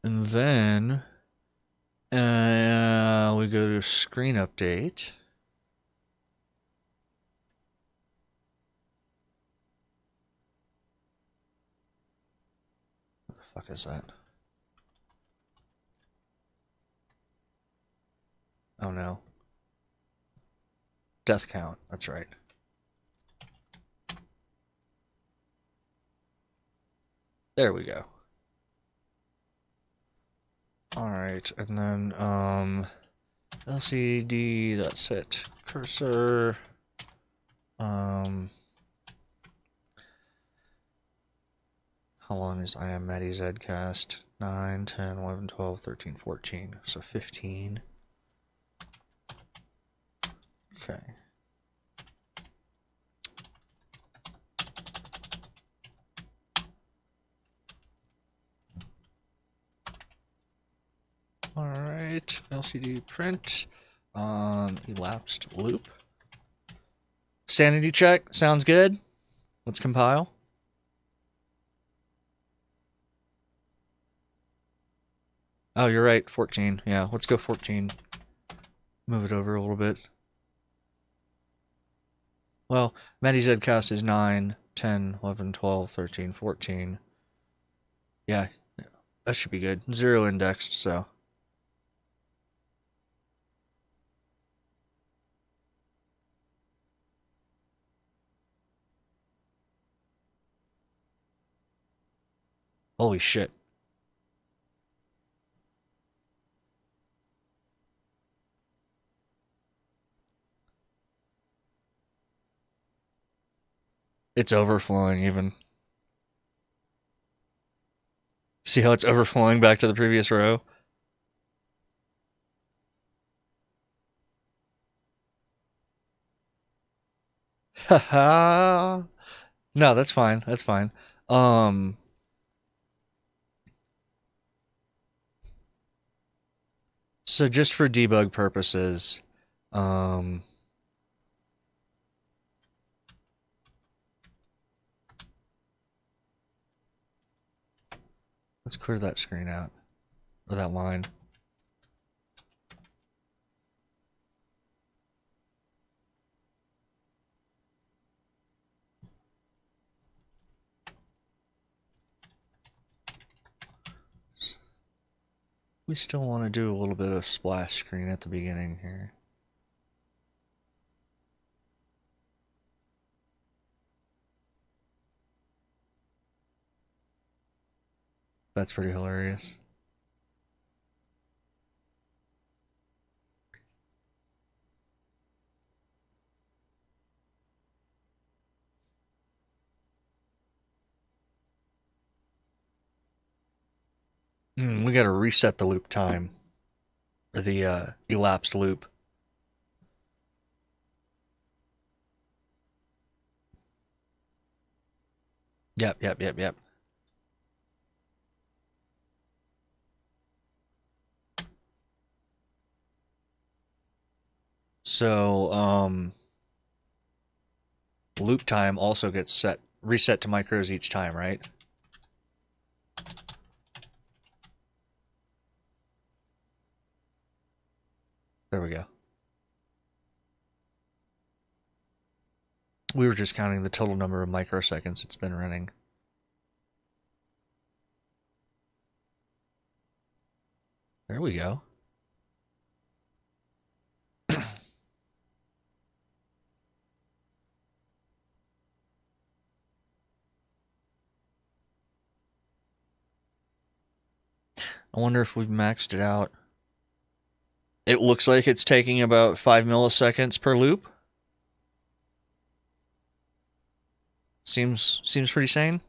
And then we go to screen update. What the fuck is that? Oh no. Death count. That's right. There we go. All right, and then LCD. That's it. Cursor. How long is I am Mattyzcast? 9, 10, 11, 12, 13, 14. So 15. Okay. All right, LCD print elapsed loop. Sanity check, sounds good. Let's compile. Oh, you're right, 14. Yeah, let's go 14. Move it over a little bit. Well, Mattyzcast is 9, 10, 11, 12, 13, 14. Yeah, that should be good. 0 indexed, so. Holy shit. It's overflowing even. See how it's overflowing back to the previous row? Haha. No, that's fine. That's fine. Um, so just for debug purposes, um, let's clear that screen out or that line. We still want to do a little bit of splash screen at the beginning here. That's pretty hilarious. We got to reset the loop time or the elapsed loop. Yep, yep, yep, yep. So, loop time also gets reset to micros each time, right? There we go. We were just counting the total number of microseconds it's been running. There we go. I wonder if we've maxed it out. It looks like it's taking about 5 milliseconds per loop. Seems pretty sane.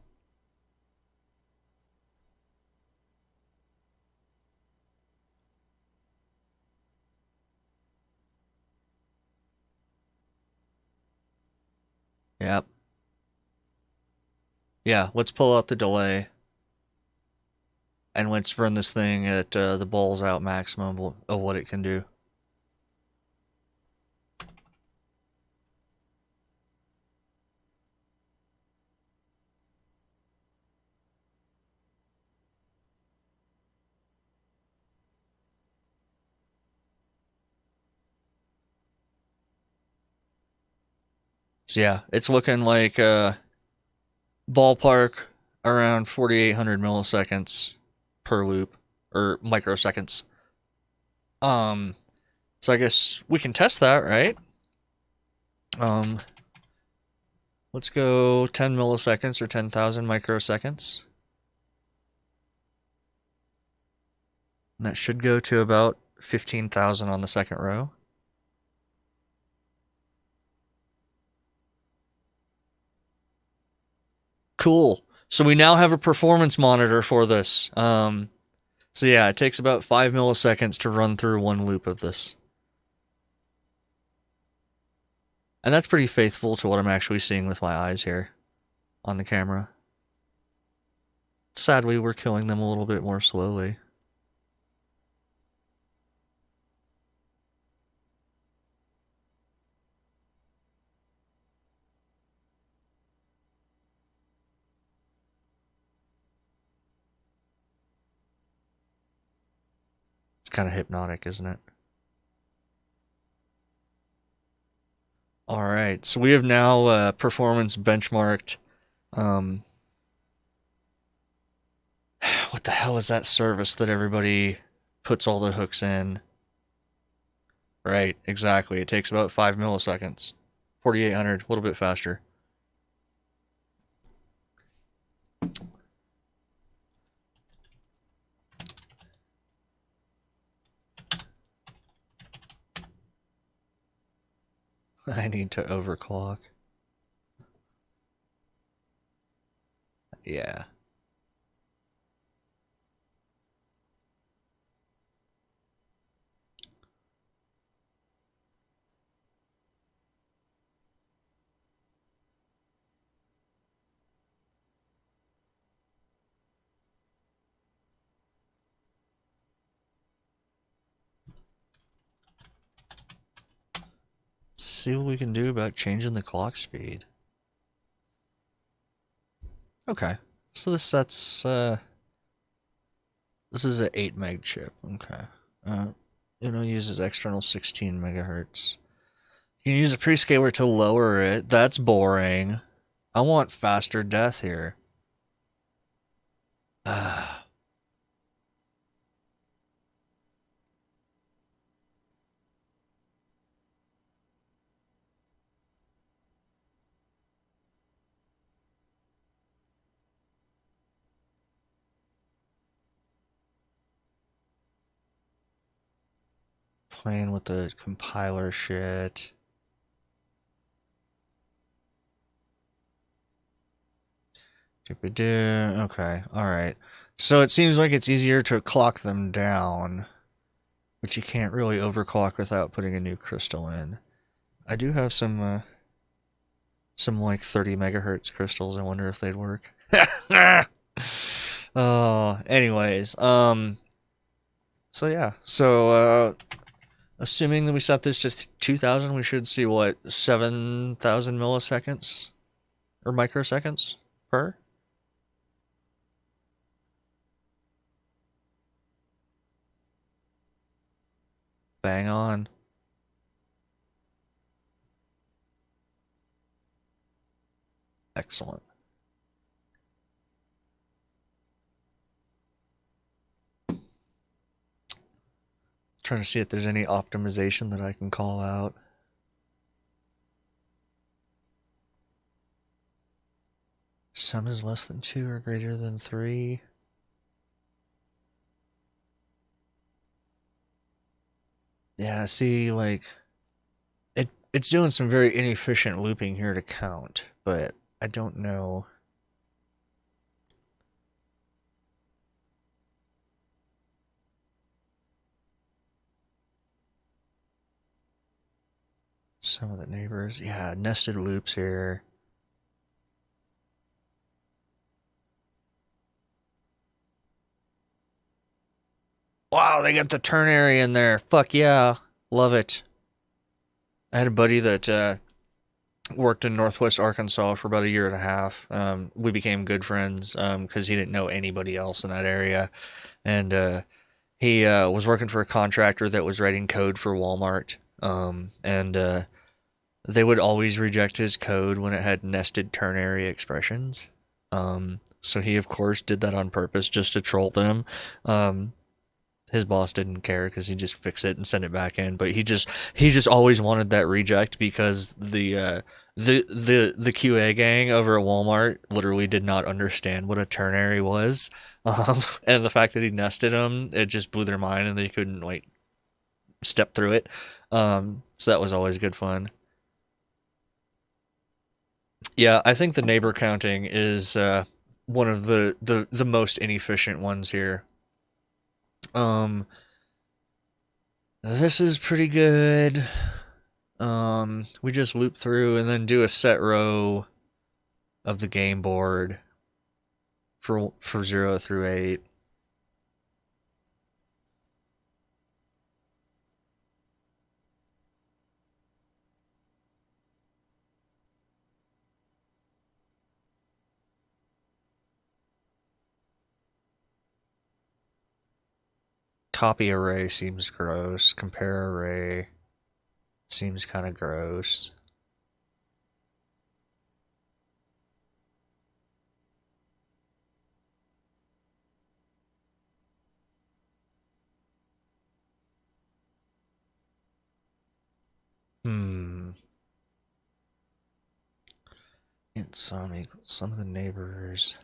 Yep. Yeah, let's pull out the delay. And let's run this thing at the balls out maximum of what it can do. So yeah, it's looking like ballpark around 4,800 milliseconds per loop or microseconds. Um, so I guess we can test that, right? Um, let's go 10 milliseconds or 10,000 microseconds. And that should go to about 15,000 on the second row. Cool. So we now have a performance monitor for this. So yeah, it takes about 5 milliseconds to run through one loop of this. And that's pretty faithful to what I'm actually seeing with my eyes here on the camera. Sadly, we're killing them a little bit more slowly. It's kind of hypnotic, isn't it? All right, so we have now performance benchmarked. Um, what the hell is that service that everybody puts all the hooks in? Right, exactly. It takes about 5 milliseconds. 4,800, a little bit faster. I need to overclock. Yeah. see what we can do about changing the clock speed. Okay. So this is an 8 meg chip. Okay. It uses external 16 megahertz. You can use a prescaler to lower it. That's boring. I want faster death here. Playing with the compiler shit. Okay, alright. So it seems like it's easier to clock them down, but you can't really overclock without putting a new crystal in. I do have some like 30 megahertz crystals. I wonder if they'd work. Oh, anyways, so yeah, assuming that we set this to 2000, we should see what, 7,000 milliseconds or microseconds per? Bang on. Excellent. Trying to see if there's any optimization that I can call out. Sum is less than 2 or greater than 3. Yeah, see, like, it's doing some very inefficient looping here to count, but I don't know. Some of the neighbors, yeah, nested loops here. Wow, they got the ternary in there. Fuck yeah. Love it. I had a buddy that worked in Northwest Arkansas for about a year and a half. We became good friends because he didn't know anybody else in that area. And he was working for a contractor that was writing code for Walmart. And they would always reject his code when it had nested ternary expressions. So he, of course, did that on purpose just to troll them. His boss didn't care because he just fix it and send it back in. But he just always wanted that reject because the QA gang over at Walmart literally did not understand what a ternary was, and the fact that he nested them, it just blew their mind, and they couldn't like step through it. So that was always good fun. Yeah, I think the neighbor counting is one of the most inefficient ones here. Um, this is pretty good. We just loop through and then do a set row of the game board for 0 through 8. Copy array seems gross. Compare array seems kind of gross. Hmm. Int sum equals some of the neighbors.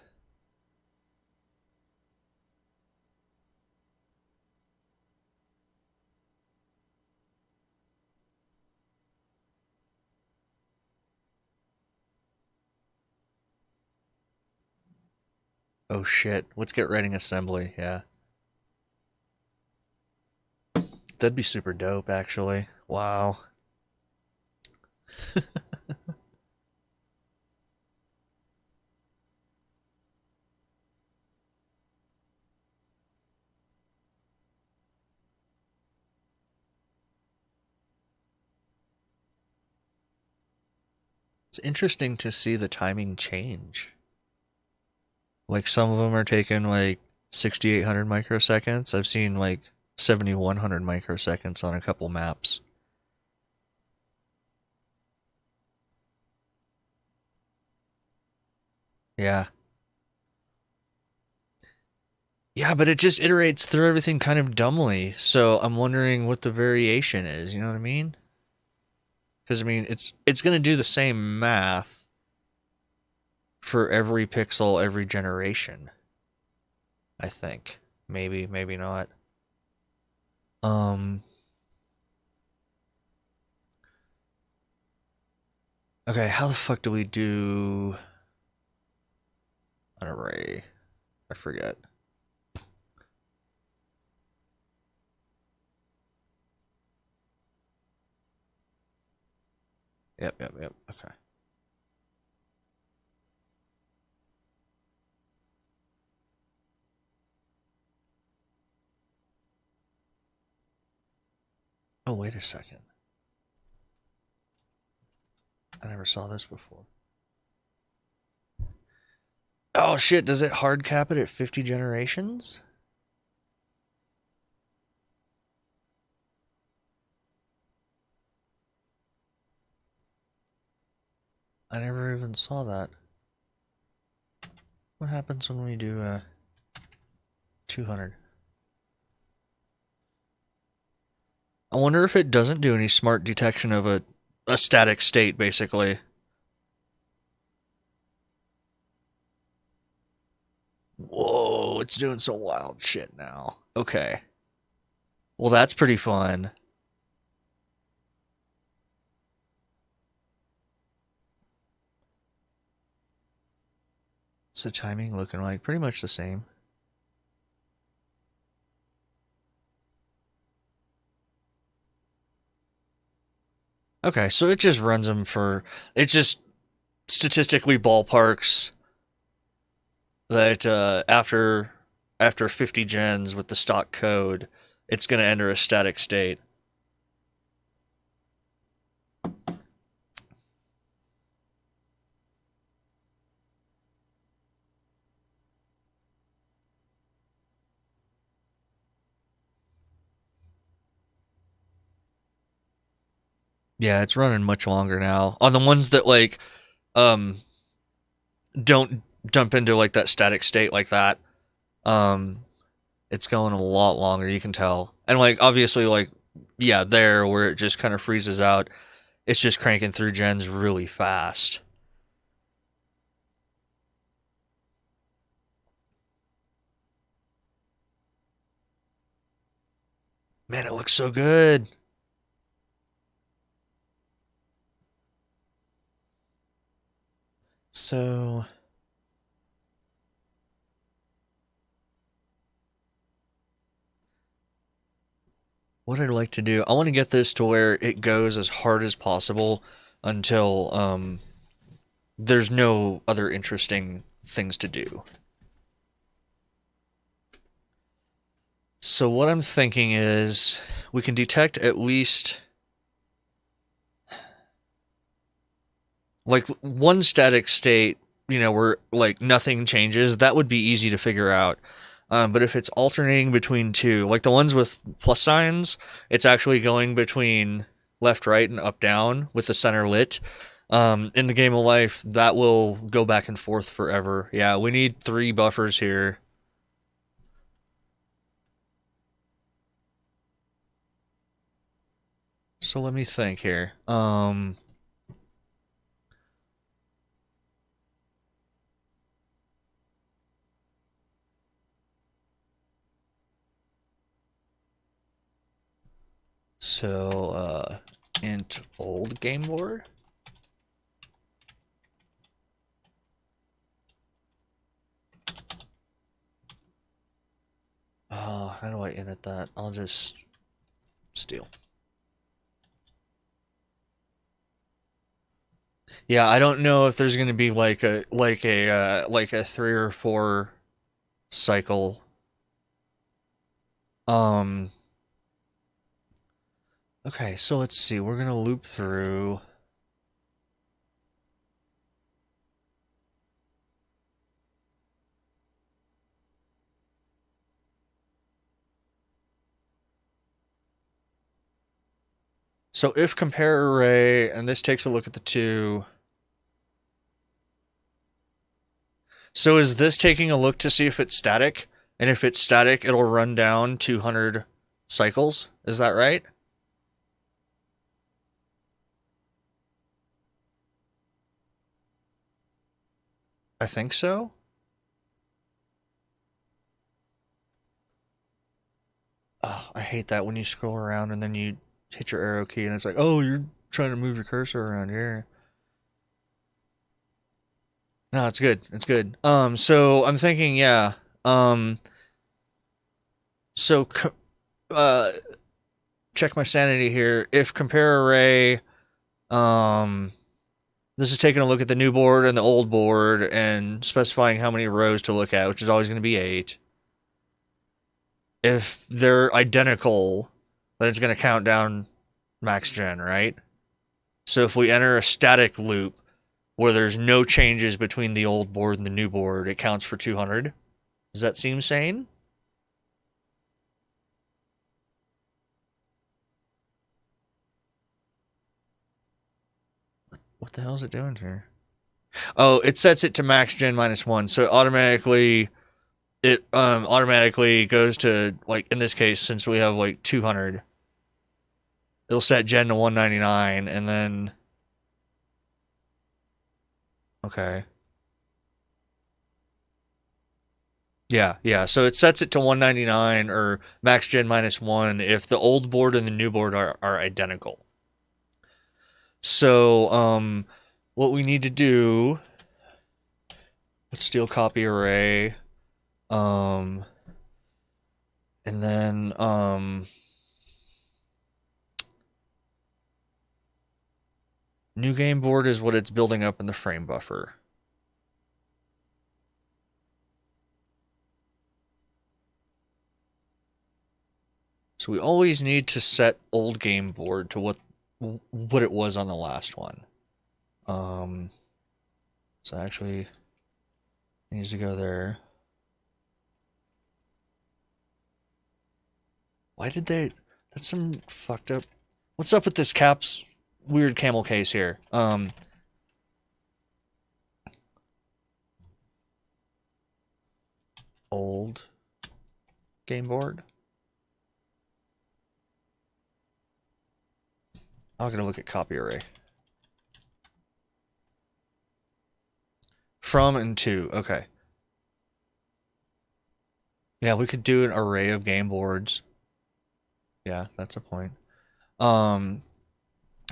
Oh shit. Let's get writing assembly. Yeah. That'd be super dope, actually. Wow. It's interesting to see the timing change. Like some of them are taking like 6,800 microseconds. I've seen like 7,100 microseconds on a couple maps. Yeah. Yeah, but it just iterates through everything kind of dumbly. So I'm wondering what the variation is, you know what I mean? Because I mean, it's going to do the same math for every pixel every generation, I think. Maybe, maybe not. Um okay, how the fuck do we do an array? I forget. Yep, yep, yep. Okay. Oh, wait a second. I never saw this before. Oh shit, does it hard cap it at 50 generations? I never even saw that. What happens when we do 200? I wonder if it doesn't do any smart detection of a static state, basically. Whoa, it's doing some wild shit now. Okay. Well, that's pretty fun. So timing looking like pretty much the same. Okay, so it just runs them for. It just statistically ballparks that after 50 gens with the stock code, it's going to enter a static state. Yeah, it's running much longer now. On the ones that like um don't dump into like that static state like that, um it's going a lot longer, you can tell. And like obviously like yeah, there where it just kind of freezes out, it's just cranking through gens really fast. Man, it looks so good. So what I'd like to do, I want to get this to where it goes as hard as possible until there's no other interesting things to do. So what I'm thinking is we can detect at least like one static state, where like nothing changes. That would be easy to figure out. But if it's alternating between two, like the ones with plus signs, it's actually going between left, right, and up, down with the center lit. In the game of life, that will go back and forth forever. Yeah, we need three buffers here. So let me think here. So int old game board. Oh, how do I edit that? I'll just steal. Yeah, I don't know if there's gonna be like a 3 or 4 cycle. Um. Okay, so let's see. We're gonna loop through. So if compare array, and this takes a look at the two. So is this taking a look to see if it's static? And if it's static, it'll run down 200 cycles. Is that right? I think so. Oh, I hate that when you scroll around and then you hit your arrow key and it's like, oh, you're trying to move your cursor around here. No, it's good. It's good. So I'm thinking, yeah. So, uh, check my sanity here. If compare array, um, this is taking a look at the new board and the old board and specifying how many rows to look at, which is always going to be 8. If they're identical, then it's going to count down max gen, right? So if we enter a static loop where there's no changes between the old board and the new board, it counts for 200. Does that seem sane? What the hell is it doing here? Oh, it sets it to max gen -1, so it automatically goes to, like, in this case, since we have like 200, it'll set gen to 199 and then okay. Yeah. So it sets it to 199 or max gen -1 if the old board and the new board are identical. So what we need to do, let's steal copy array. And then new game board is what it's building up in the frame buffer. So we always need to set old game board to what it was on the last one. So actually needs to go there. Why did they? That's some fucked up. What's up with this cap's weird camel case here? Old game board. I'm gonna look at copy array. From and to, okay. Yeah, we could do an array of game boards. Yeah, that's a point.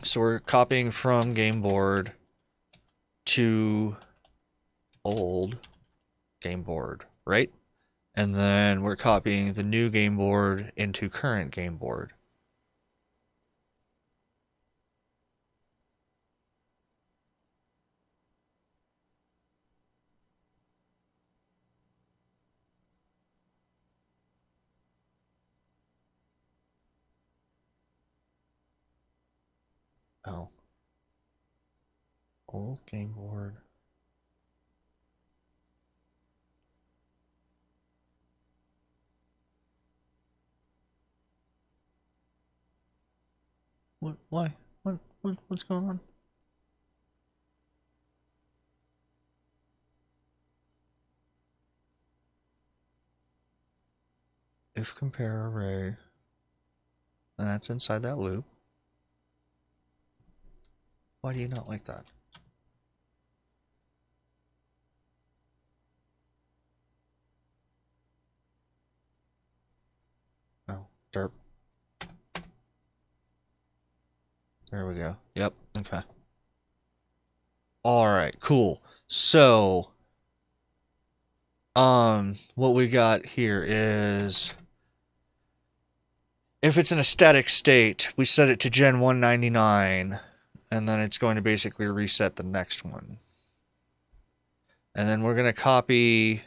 So we're copying from game board to old game board, right? And then we're copying the new game board into current game board. Oh. Old game board. What? Why? What's going on? If compare array, and that's inside that loop. Why do you not like that? Oh, derp. There we go. Yep, okay. Alright, cool. So, what we got here is, if it's in a static state, we set it to gen 199, and then it's going to basically reset the next one. And then we're going to copy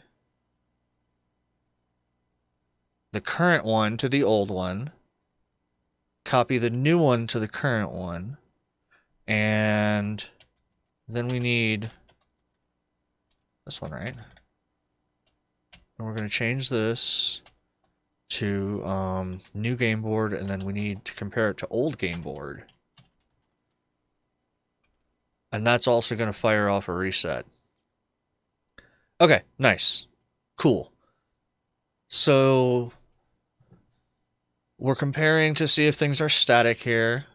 the current one to the old one, copy the new one to the current one, and then we need this one, right? And we're going to change this to new game board, and then we need to compare it to old game board. And that's also going to fire off a reset. Okay, nice. Cool. So we're comparing to see if things are static here.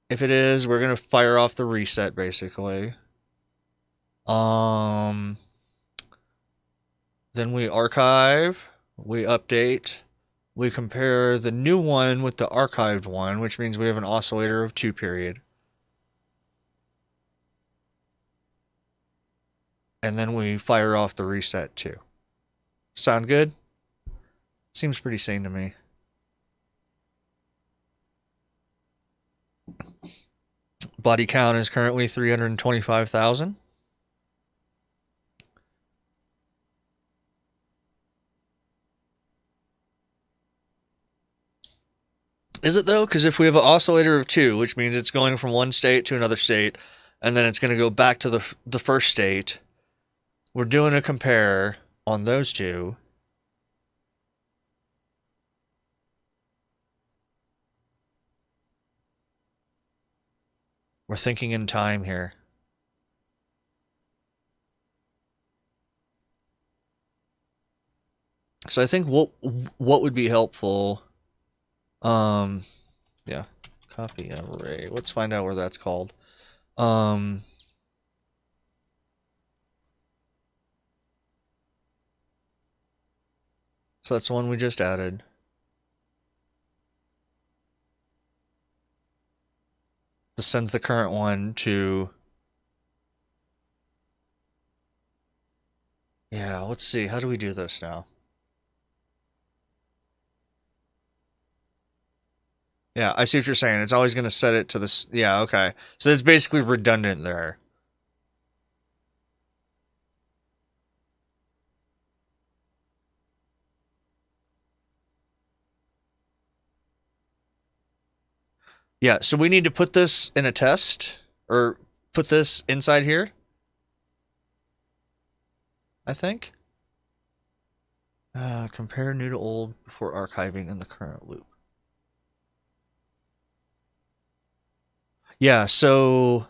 If it is, we're going to fire off the reset basically. Then we archive, we update, we compare the new one with the archived one, which means we have an oscillator of 2 period. And then we fire off the reset too. Sound good? Seems pretty sane to me. Body count is currently 325,000. Is it though? Because if we have an oscillator of 2, which means it's going from one state to another state, and then it's going to go back to the first state, we're doing a compare on those two. We're thinking in time here. So I think what would be helpful, yeah, copy array. Let's find out where that's called. So that's the one we just added. This sends the current one to. Yeah, let's see. How do we do this now? Yeah, I see what you're saying. It's always going to set it to this. Yeah, okay. So it's basically redundant there. Yeah, so we need to put this in a test, or put this inside here, I think. Compare new to old before archiving in the current loop. Yeah, so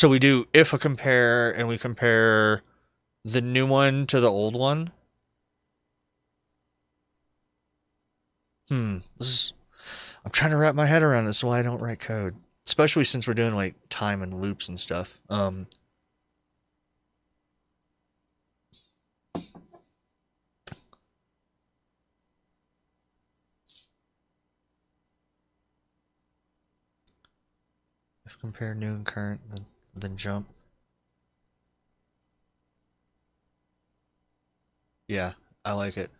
we do if a compare, and we compare the new one to the old one. This is, I'm trying to wrap my head around this. Why I don't write code, especially since we're doing like time and loops and stuff. If compare new and current, then jump. Yeah, I like it.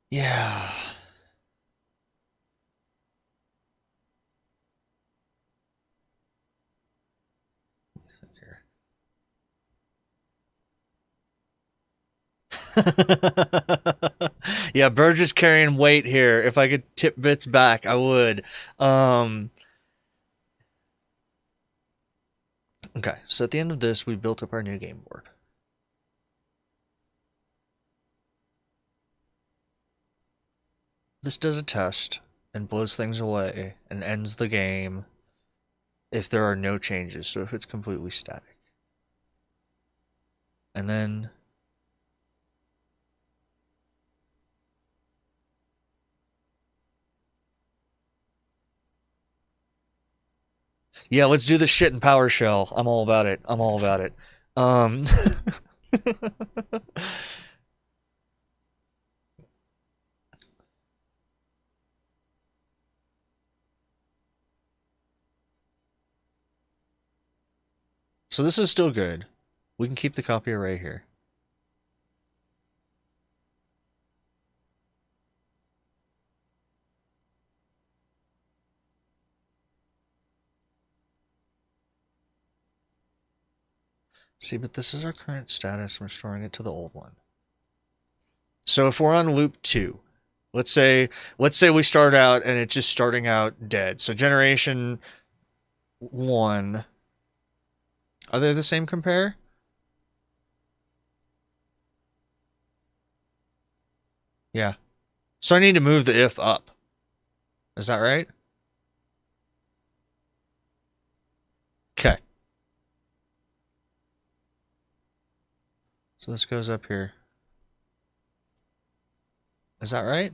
Yeah. Yeah, Burge is carrying weight here. If I could tip bits back, I would. Okay, so at the end of this, we built up our new game board. This does a test and blows things away and ends the game if there are no changes, so if it's completely static. And then yeah, let's do this shit in PowerShell. I'm all about it. I'm all about it. So this is still good. We can keep the copy array here. See, but this is our current status. We're storing it to the old one. So if we're on loop 2, let's say we start out and it's just starting out dead. So generation 1, are they the same compare? Yeah. So I need to move the if up. Is that right? Okay. So this goes up here. Is that right?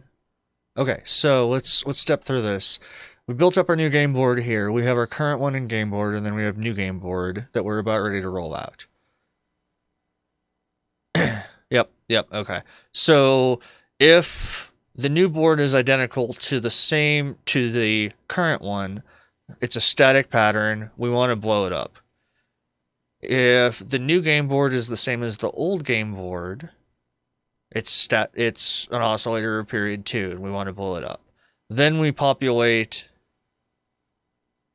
Okay, so let's step through this. We built up our new game board here. We have our current one in game board, and then we have new game board that we're about ready to roll out. Yep, okay. So if the new board is identical to the current one, it's a static pattern, we want to blow it up. If the new game board is the same as the old game board, it's an oscillator of period 2, and we want to blow it up. Then we populate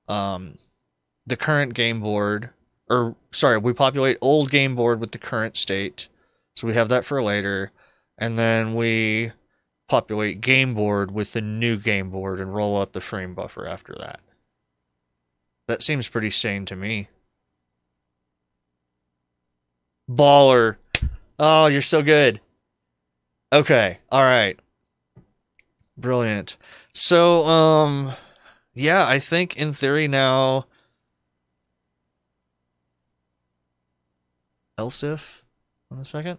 the current game board, or sorry, we populate old game board with the current state. So we have that for later. And then we populate game board with the new game board and roll out the frame buffer after that. That seems pretty sane to me. Baller. Oh, you're so good. Okay, alright. Brilliant. So, yeah, I think in theory now... Else if? 1 second.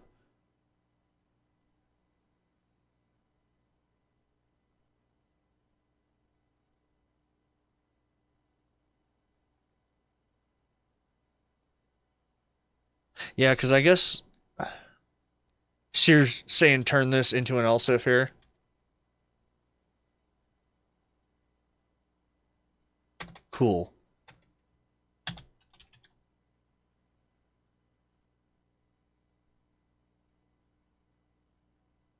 Yeah, because I guess... So you're saying turn this into an else if here? Cool.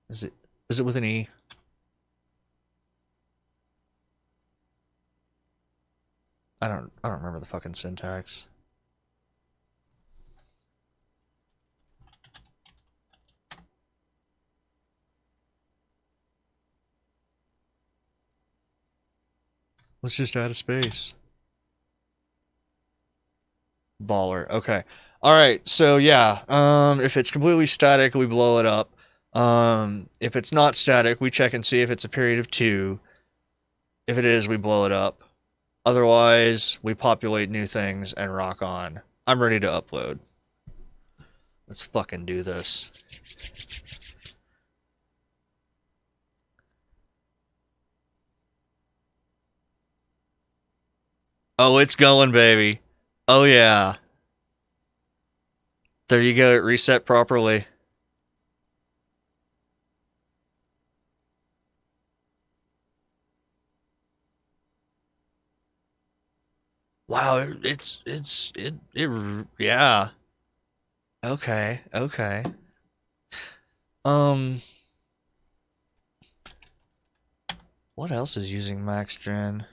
Is it with an E? I don't remember the fucking syntax. Let's just add a space. Baller. Okay. All right. So yeah, if it's completely static, we blow it up. If it's not static, we check and see if it's a period of 2. If it is, we blow it up. Otherwise, we populate new things and rock on. I'm ready to upload. Let's fucking do this. Oh, it's going, baby. Oh, yeah. There you go. It reset properly. Wow, yeah. Okay, okay. What else is using max gen?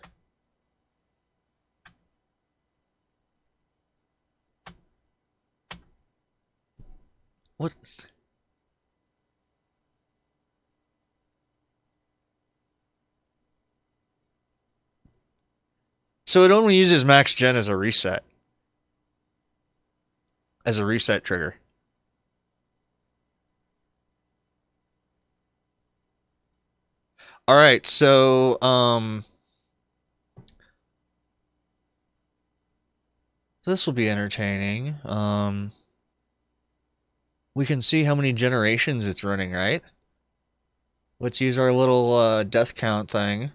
What? So it only uses max gen as a reset. As a reset trigger. All right, so this will be entertaining. We can see how many generations it's running, right? Let's use our little death count thing.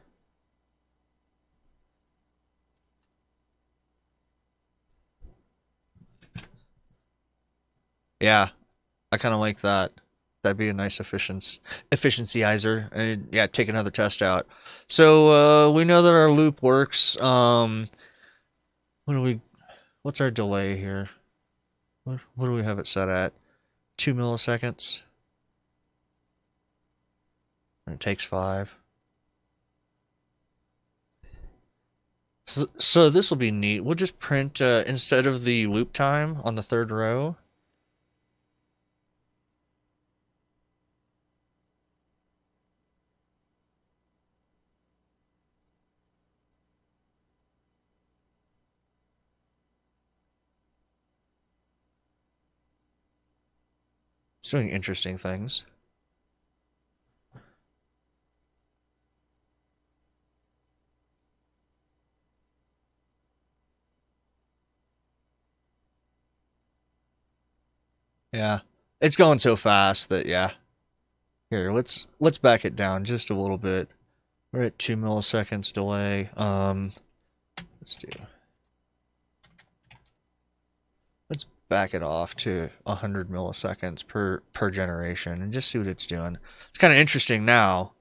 Yeah, I kind of like that. That'd be a nice efficiency-izer. And yeah, take another test out. So we know that our loop works. What's our delay here? What do we have it set at? 2 milliseconds. And it takes 5. So this will be neat. We'll just print, instead of the loop time on the third row. It's doing interesting things. Yeah. It's going so fast that, yeah. Here, let's back it down just a little bit. We're at 2 milliseconds delay. Let's back it off to 100 milliseconds per generation and just see what it's doing. It's kind of interesting now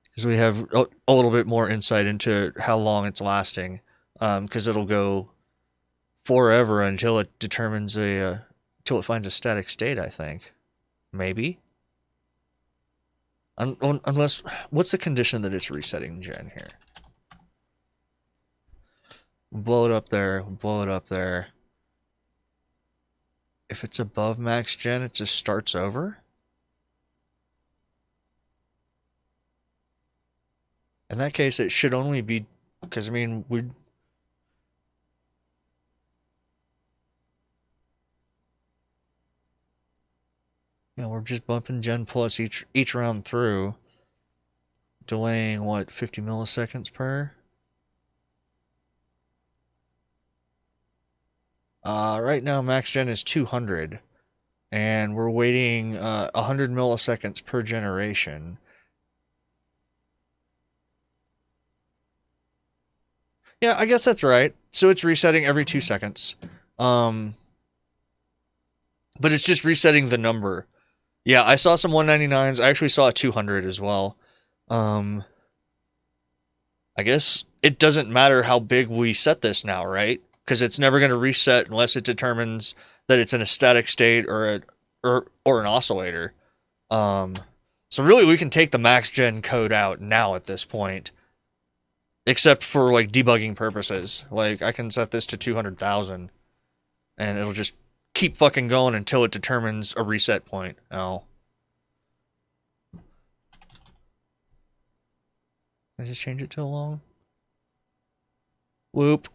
because we have a little bit more insight into how long it's lasting. Because it'll go forever until it determines until it finds a static state, I think. Maybe. Unless, what's the condition that it's resetting gen here? Blow it up there, blow it up there. If it's above max gen, it just starts over? In that case, it should only be, because I mean, we're just bumping gen plus each round through, delaying what, 50 milliseconds per? Right now max gen is 200, and we're waiting 100 milliseconds per generation. Yeah, I guess that's right. So it's resetting every 2 seconds. But it's just resetting the number. Yeah, I saw some 199s. I actually saw a 200 as well. I guess it doesn't matter how big we set this now, right? Because it's never going to reset unless it determines that it's in a static state or an oscillator. So really, we can take the max gen code out now at this point, except for like debugging purposes. Like I can set this to 200,000, and it'll just keep fucking going until it determines a reset point. Oh. Can I just change it to a long? Whoop.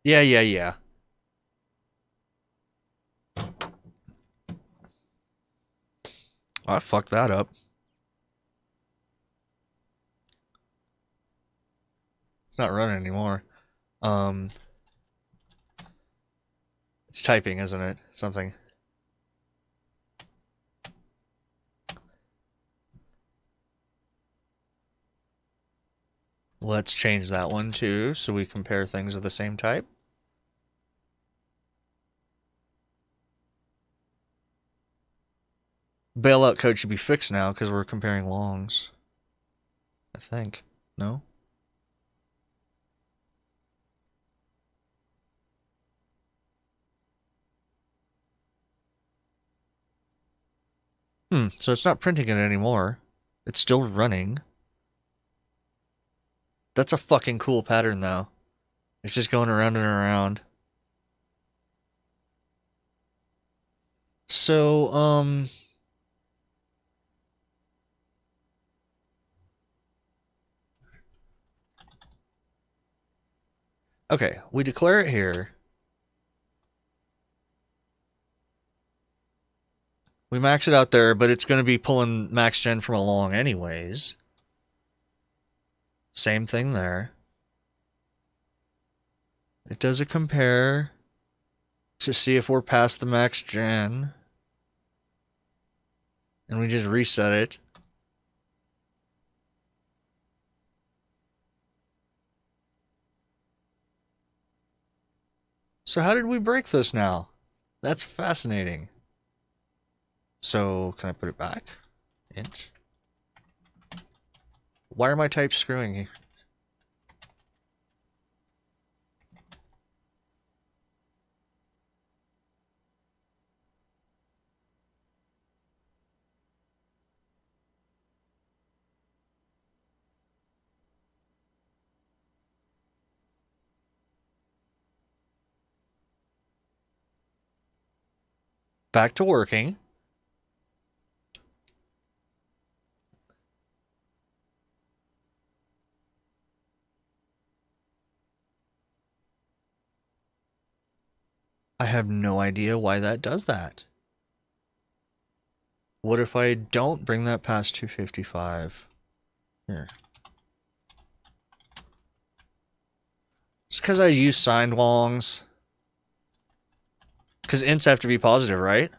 Yeah. I fucked that up. It's not running anymore. It's typing, isn't it? Something. Let's change that one too, so we compare things of the same type. Bailout code should be fixed now because we're comparing longs. I think. No? So it's not printing it anymore. It's still running. That's a fucking cool pattern, though. It's just going around and around. So, okay, we declare it here. We max it out there, but it's going to be pulling max gen from a long anyways. Same thing there. It does a compare to see if we're past the max gen. And we just reset it. So how did we break this now? That's fascinating. So can I put it back? Int. Why are my types screwing here? back to working. I have no idea why that does that. What if I don't bring that past 255? Here. It's because I use signed longs. Because ints have to be positive, right?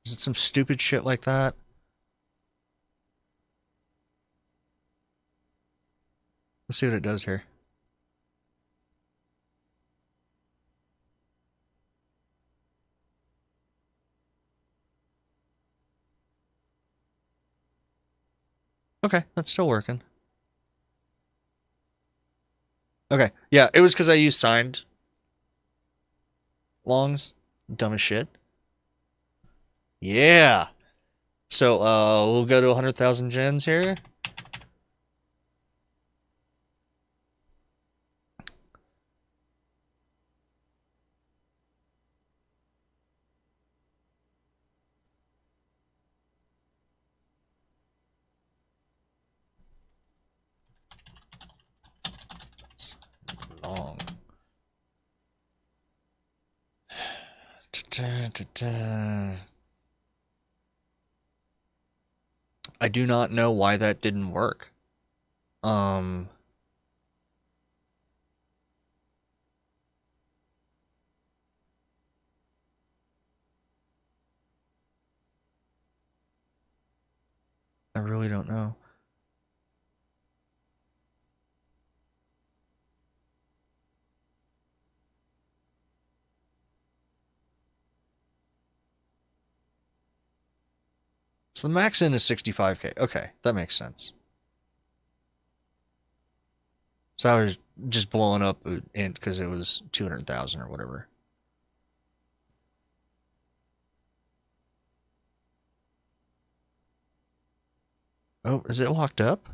Is it some stupid shit like that? Let's see what it does here. Okay, that's still working. Okay, yeah, it was because I used signed longs. Dumb as shit. Yeah. So, we'll go to 100,000 gens here. Long. I do not know why that didn't work. I really don't know. So the max in is 65K. Okay, that makes sense. So I was just blowing up int because it was 200,000 or whatever. Oh, is it locked up?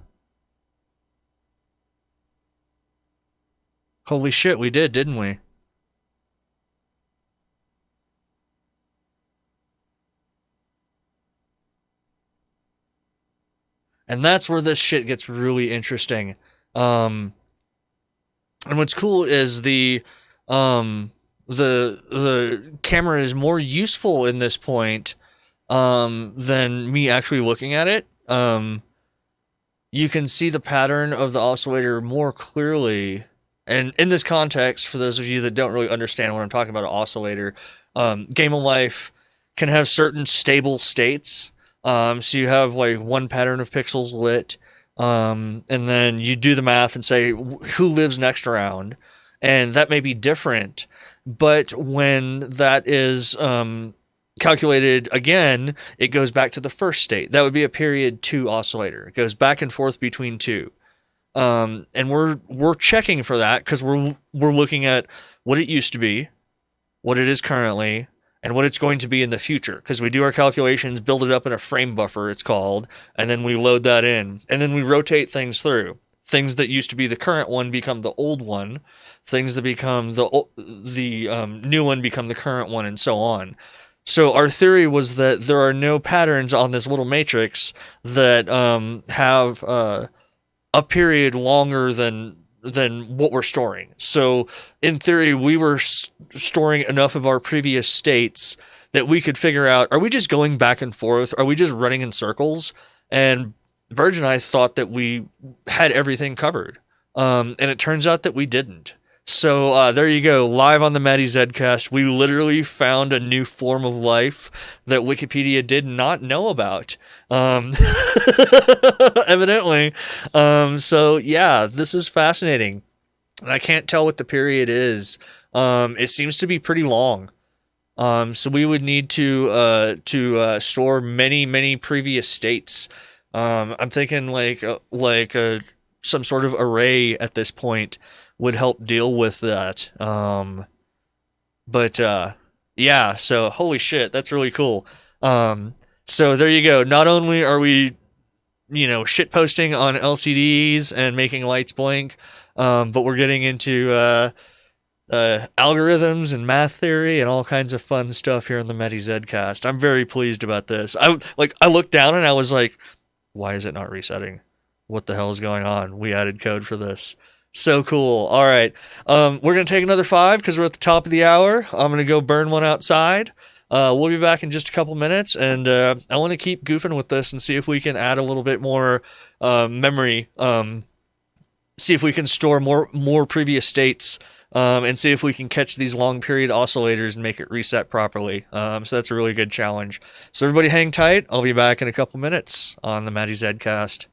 Holy shit, we did, didn't we? And that's where this shit gets really interesting. And what's cool is the camera is more useful in this point than me actually looking at it. You can see the pattern of the oscillator more clearly. And in this context, for those of you that don't really understand what I'm talking about, an oscillator, Game of Life can have certain stable states. So you have like one pattern of pixels lit, and then you do the math and say who lives next round, and that may be different. But when that is calculated again, it goes back to the first state. That would be a period 2 oscillator. It goes back and forth between two. And we're checking for that because we're looking at what it used to be, what it is currently, and what it's going to be in the future. Because we do our calculations, build it up in a frame buffer, it's called, and then we load that in, and then we rotate things through. Things that used to be the current one become the old one. Things that become the new one become the current one, and so on. So our theory was that there are no patterns on this little matrix that have a period longer than what we're storing. So in theory, we were storing enough of our previous states that we could figure out, are we just going back and forth? Are we just running in circles? And Virgin and I thought that we had everything covered. And it turns out that we didn't. So there you go, live on the Mattyzcast. We literally found a new form of life that Wikipedia did not know about. Evidently. So yeah, this is fascinating. And I can't tell what the period is. It seems to be pretty long. So we would need to store many previous states. I'm thinking like some sort of array at this point would help deal with that. Yeah, so holy shit, that's really cool. So there you go. Not only are we shit posting on LCDs and making lights blink, but we're getting into algorithms and math theory and all kinds of fun stuff here on the Mattyzcast. I'm very pleased about this. I looked down and I was like, why is it not resetting? What the hell is going on? We added code for this. So cool. All right. We're going to take another 5 because we're at the top of the hour. I'm going to go burn one outside. We'll be back in just a couple minutes, and I want to keep goofing with this and see if we can add a little bit more memory. See if we can store more previous states, and see if we can catch these long period oscillators and make it reset properly. So that's a really good challenge. So everybody hang tight. I'll be back in a couple minutes on the Mattyzcast.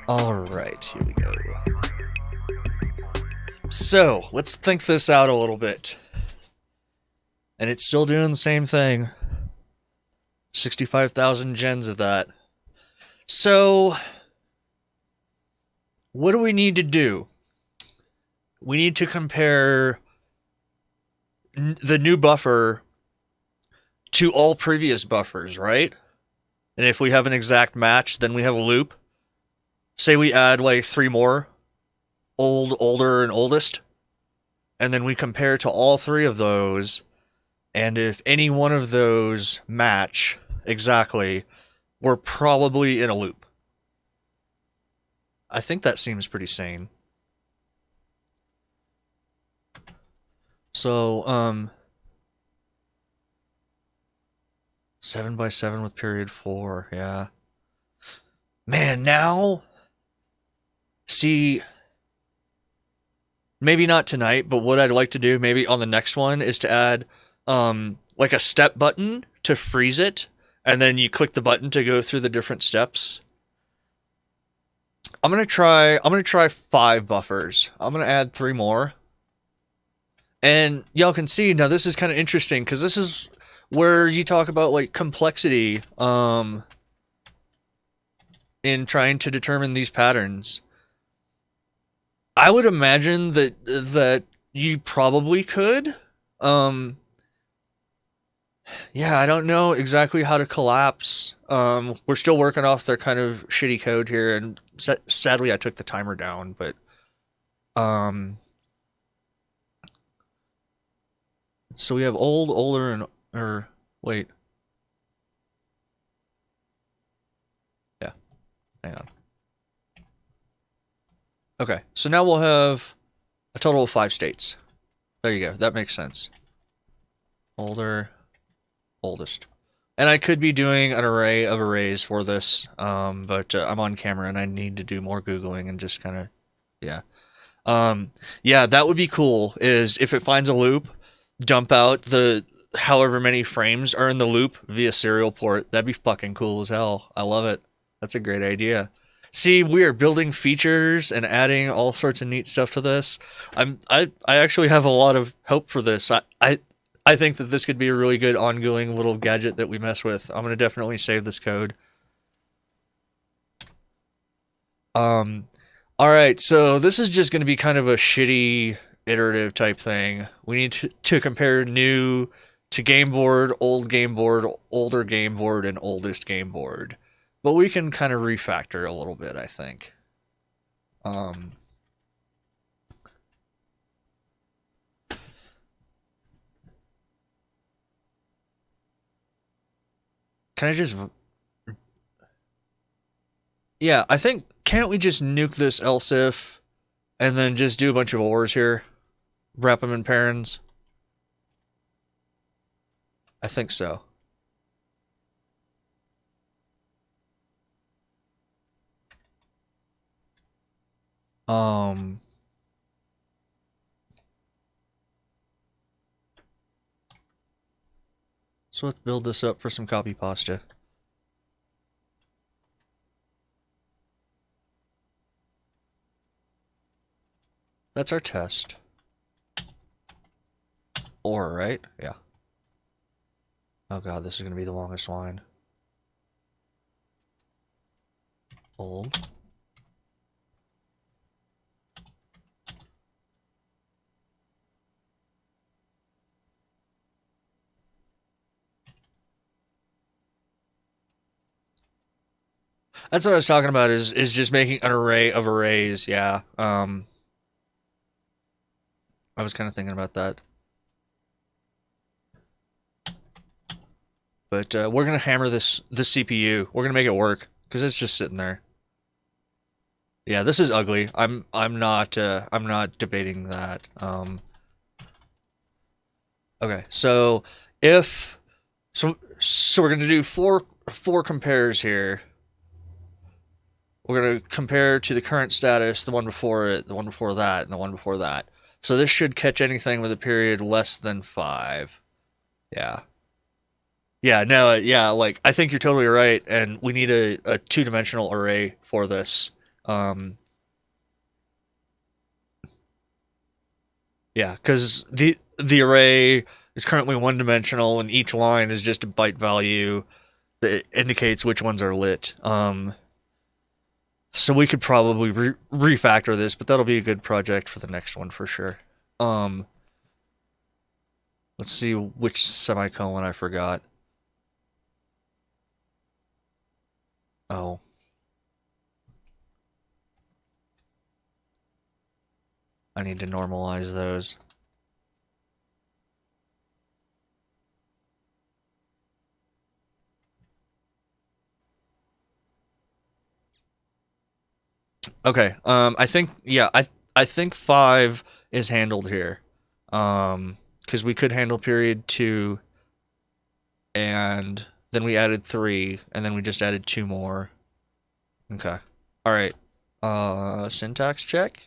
All right, here we go. So, let's think this out a little bit. And it's still doing the same thing. 65,000 gens of that. So, what do we need to do? We need to compare the new buffer to all previous buffers, right? And if we have an exact match, then we have a loop. Say we add like 3 more, old, older, and oldest, and then we compare to all 3 of those, and if any one of those match exactly, we're probably in a loop. I think that seems pretty sane. So 7x7 with period 4. Yeah. Man, now see, maybe not tonight, but what I'd like to do maybe on the next one is to add like a step button to freeze it, and then you click the button to go through the different steps. I'm gonna try 5 buffers. I'm gonna add 3 more. And y'all can see now this is kind of interesting because this is where you talk about like complexity in trying to determine these patterns. I would imagine that you probably could. Yeah, I don't know exactly how to collapse. We're still working off their kind of shitty code here, and sadly, I took the timer down. But um, so we have old, older, and or wait, yeah, hang on. Okay, so now we'll have a total of 5 states. There you go. That makes sense. Older, oldest. And I could be doing an array of arrays for this, but I'm on camera and I need to do more Googling and just kind of, yeah. Yeah, that would be cool, is if it finds a loop, dump out the however many frames are in the loop via serial port. That'd be fucking cool as hell. I love it. That's a great idea. See, we are building features and adding all sorts of neat stuff to this. I actually have a lot of hope for this. I think that this could be a really good ongoing little gadget that we mess with. I'm gonna definitely save this code. Um, all right, so this is just gonna be kind of a shitty iterative type thing. We need to compare new to game board, old game board, older game board, and oldest game board. But we can kind of refactor a little bit, I think. Um, can I just... Yeah, I think... Can't we just nuke this else if and then just do a bunch of ors here? Wrap them in parens? I think so. Um... So let's build this up for some copy pasta. That's our test. Or, right? Yeah. Oh god, this is going to be the longest line. Old. That's what I was talking about, is just making an array of arrays, yeah. I was kind of thinking about that. But we're gonna hammer this CPU. We're gonna make it work because it's just sitting there. Yeah, this is ugly. I'm not debating that. Okay, so if so we're gonna do four compares here. We're gonna compare to the current status, the one before it, the one before that, and the one before that. So this should catch anything with a period less than 5. Yeah. Yeah, no, yeah, like I think you're totally right, and we need a two-dimensional array for this. Yeah, because the array is currently one-dimensional, and each line is just a byte value that indicates which ones are lit. So we could probably refactor this, but that'll be a good project for the next one for sure. Um, let's see which semicolon I forgot. Oh. I need to normalize those. Okay. I think yeah, I think 5 is handled here. Because we could handle period 2 and then we added 3, and then we just added 2 more. Okay. All right. Syntax check.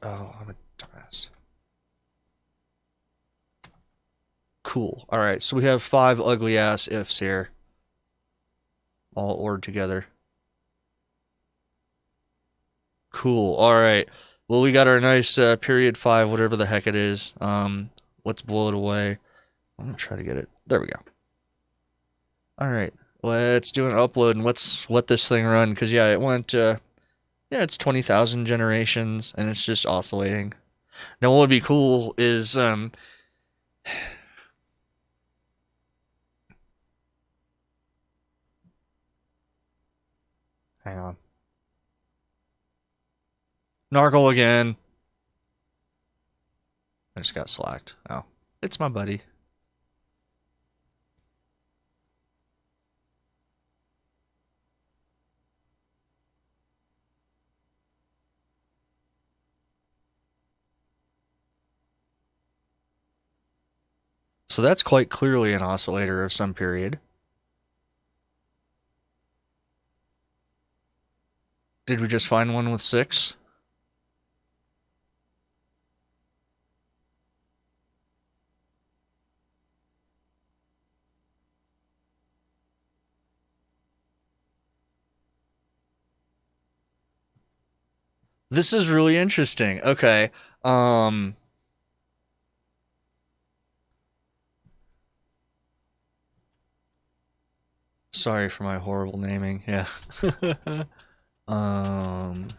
Oh, I'm a dumbass. Cool. All right, so we have 5 ugly ass ifs here, all ORed together. Cool. All right. Well, we got our nice period 5, whatever the heck it is. Let's blow it away. I'm gonna try to get it. There we go. All right. Let's do an upload and let's let this thing run because yeah, it went. Yeah, it's 20,000 generations and it's just oscillating. Now, what would be cool is hang on. Nargle again. I just got slacked. Oh, it's my buddy. So that's quite clearly an oscillator of some period. Did we just find one with 6? This is really interesting. Okay. Sorry for my horrible naming. Yeah. Um,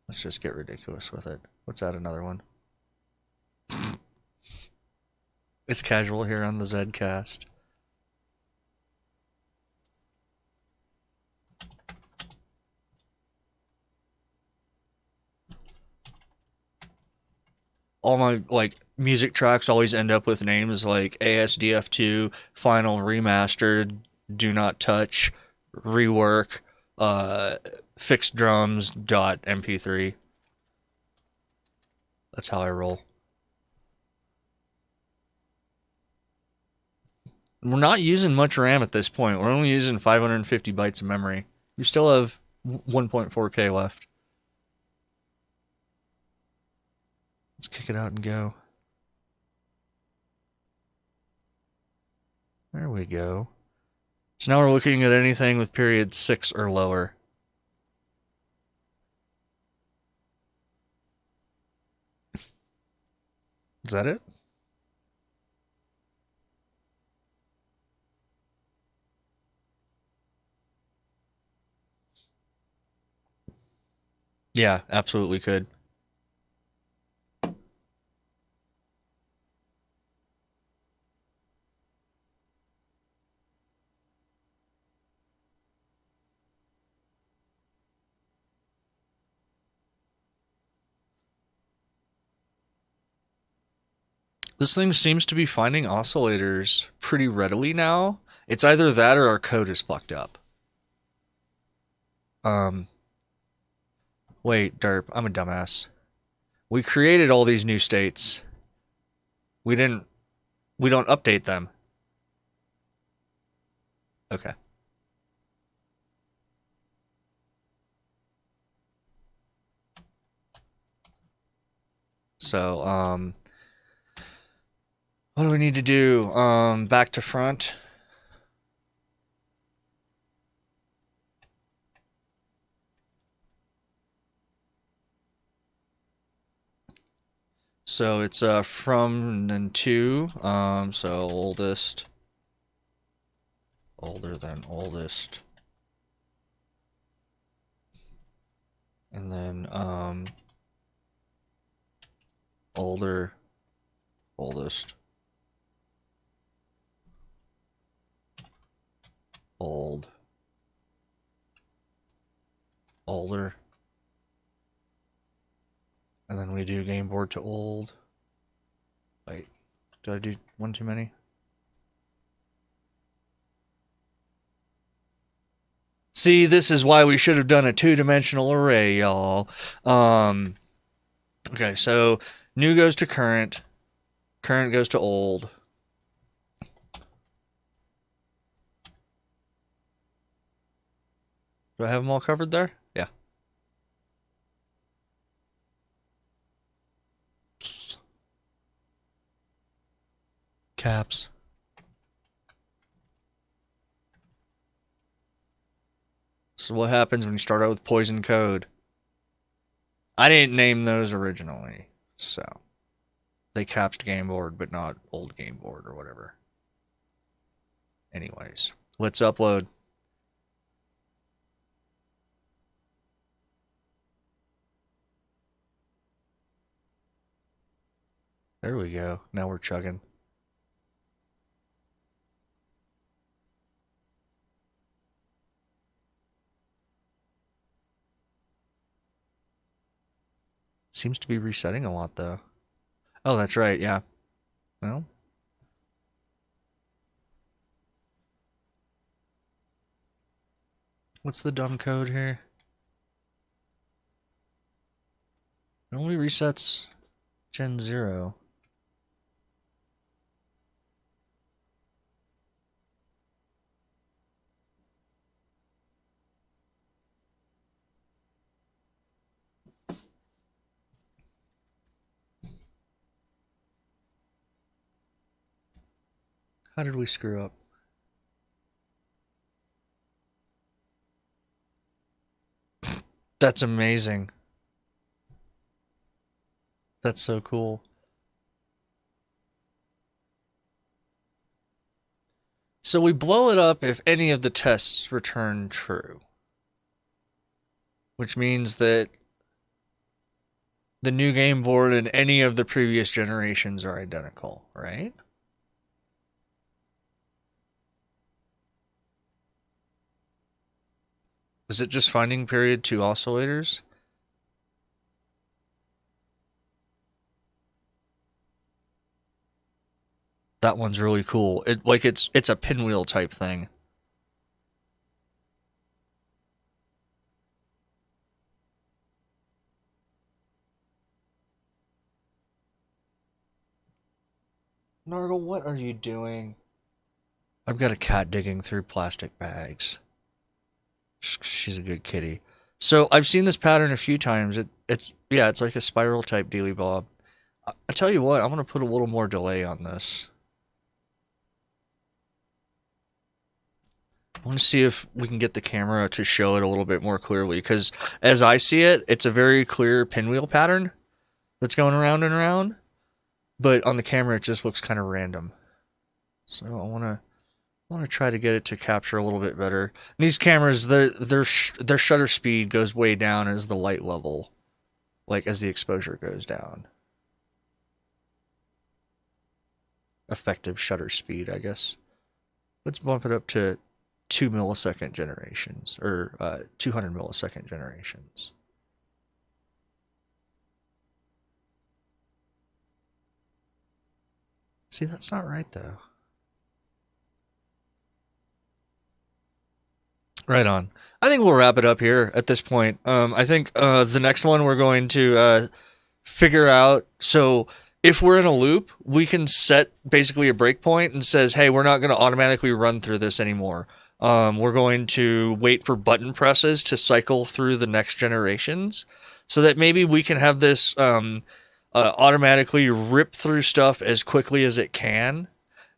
let's just get ridiculous with it. Let's add another one. It's casual here on the Zcast. All my like music tracks always end up with names like ASDF2, Final Remastered, Do Not Touch, Rework, Fixed Drums .mp3. That's how I roll. We're not using much RAM at this point. We're only using 550 bytes of memory. We still have 1.4K left. Let's kick it out and go. There we go. So now we're looking at anything with period 6 or lower. Is that it? Yeah, absolutely could. This thing seems to be finding oscillators pretty readily now. It's either that or our code is fucked up. Um, wait, derp, I'm a dumbass. We created all these new states. We don't update them. Okay. So, what do we need to do? Back to front. So it's from and then to. So oldest, older than oldest, and then older, oldest, old, older, and then we do game board to old. Wait, did I do one too many? See, this is why we should have done a two-dimensional array, y'all. Okay, so new goes to current. Current goes to old. Do I have them all covered there? Yeah. Caps. So what happens when you start out with poison code? I didn't name those originally, so they capsed game board, but not old game board or whatever. Anyways, let's upload. There we go. Now we're chugging. Seems to be resetting a lot, though. Oh, that's right, yeah. Well. What's the dumb code here? It only resets Gen 0. How did we screw up? That's amazing. That's so cool. So we blow it up if any of the tests return true. Which means that the new game board and any of the previous generations are identical, right? Is it just finding period 2 oscillators? That one's really cool. It's a pinwheel type thing. Nargle, what are you doing? I've got a cat digging through plastic bags. She's a good kitty. So I've seen this pattern a few times. It's like a spiral type dealy bob. I tell you what, I'm gonna put a little more delay on this. I want to see if we can get the camera to show it a little bit more clearly, because as I see it, it's a very clear pinwheel pattern that's going around and around, but on the camera it just looks kind of random. So I want to try to get it to capture a little bit better. And these cameras, their shutter speed goes way down as the light level, like as the exposure goes down. Effective shutter speed, I guess. Let's bump it up to 2 millisecond generations, or 200 millisecond generations. See, that's not right, though. Right on. I think we'll wrap it up here at this point. I think the next one we're going to figure out. So if we're in a loop, we can set basically a breakpoint and says, hey, we're not going to automatically run through this anymore. We're going to wait for button presses to cycle through the next generations so that maybe we can have this automatically rip through stuff as quickly as it can.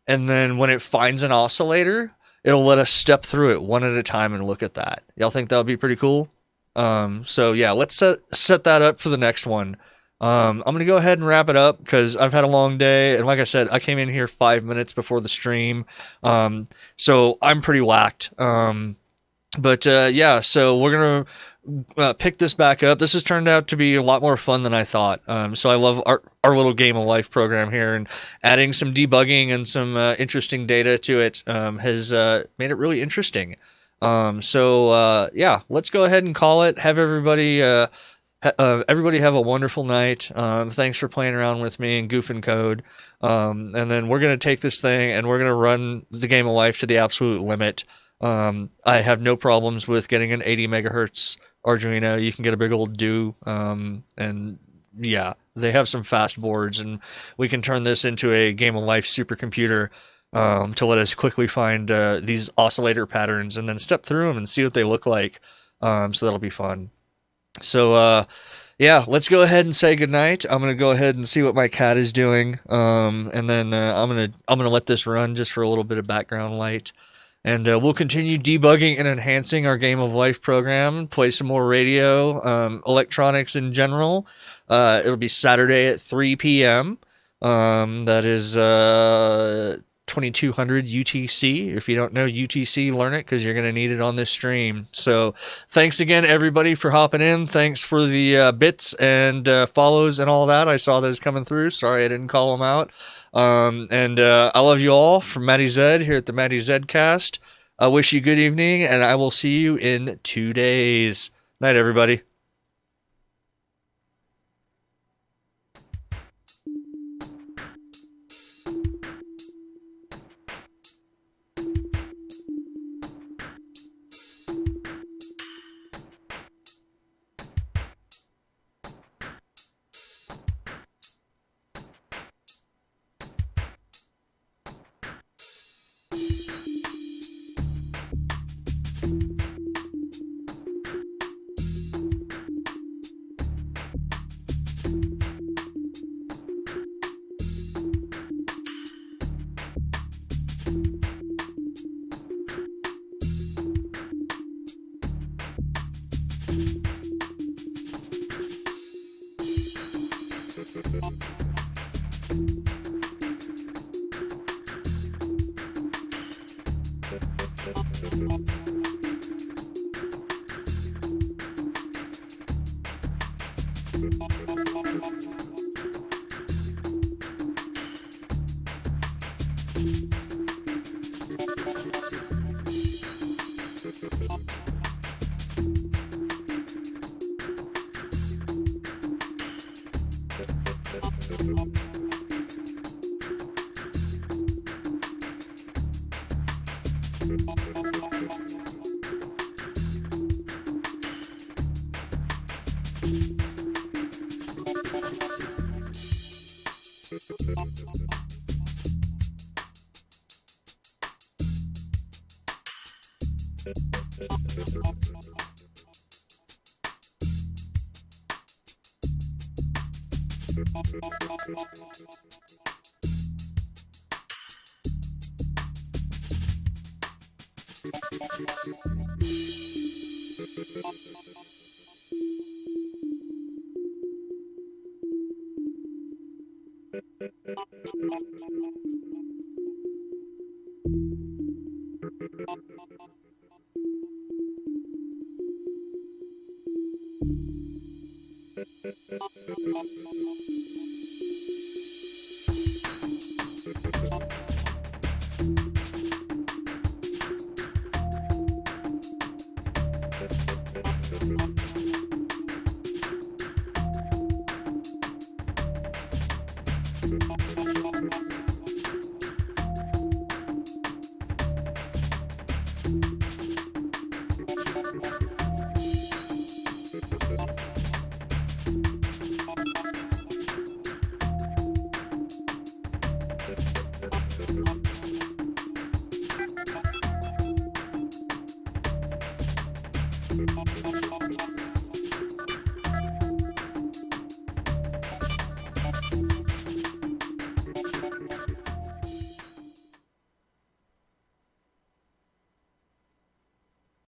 And then when it finds an oscillator, it'll let us step through it one at a time and look at that. Y'all think that would be pretty cool? So yeah, let's set that up for the next one. I'm going to go ahead and wrap it up because I've had a long day. And like I said, I came in here 5 minutes before the stream. So I'm pretty whacked. Yeah, so we're going to pick this back up. This has turned out to be a lot more fun than I thought. So I love our little Game of Life program here, and adding some debugging and some interesting data to it has made it really interesting. Yeah, let's go ahead and call it. Have everybody have a wonderful night. Thanks for playing around with me and goofing code. And then we're going to take this thing and we're going to run the Game of Life to the absolute limit. I have no problems with getting an 80 megahertz Arduino. You can get a big old do, and yeah, they have some fast boards, and we can turn this into a Game of Life supercomputer to let us quickly find these oscillator patterns and then step through them and see what they look like. So that'll be fun. So yeah, let's go ahead and say goodnight. I'm gonna go ahead and see what my cat is doing, and then I'm gonna let this run just for a little bit of background light, and we'll continue debugging and enhancing our Game of Life program. Play some more radio, electronics in general. It'll be Saturday at 3 p.m. That is 2200 UTC. If you don't know UTC, learn it because you're going to need it on this stream. So thanks again, everybody, for hopping in. Thanks for the bits and follows and all that. I saw those coming through. Sorry I didn't call them out. And I love you all from Matty Zed here at the Mattyzcast. I wish you good evening, and I will see you in 2 days. Night, everybody.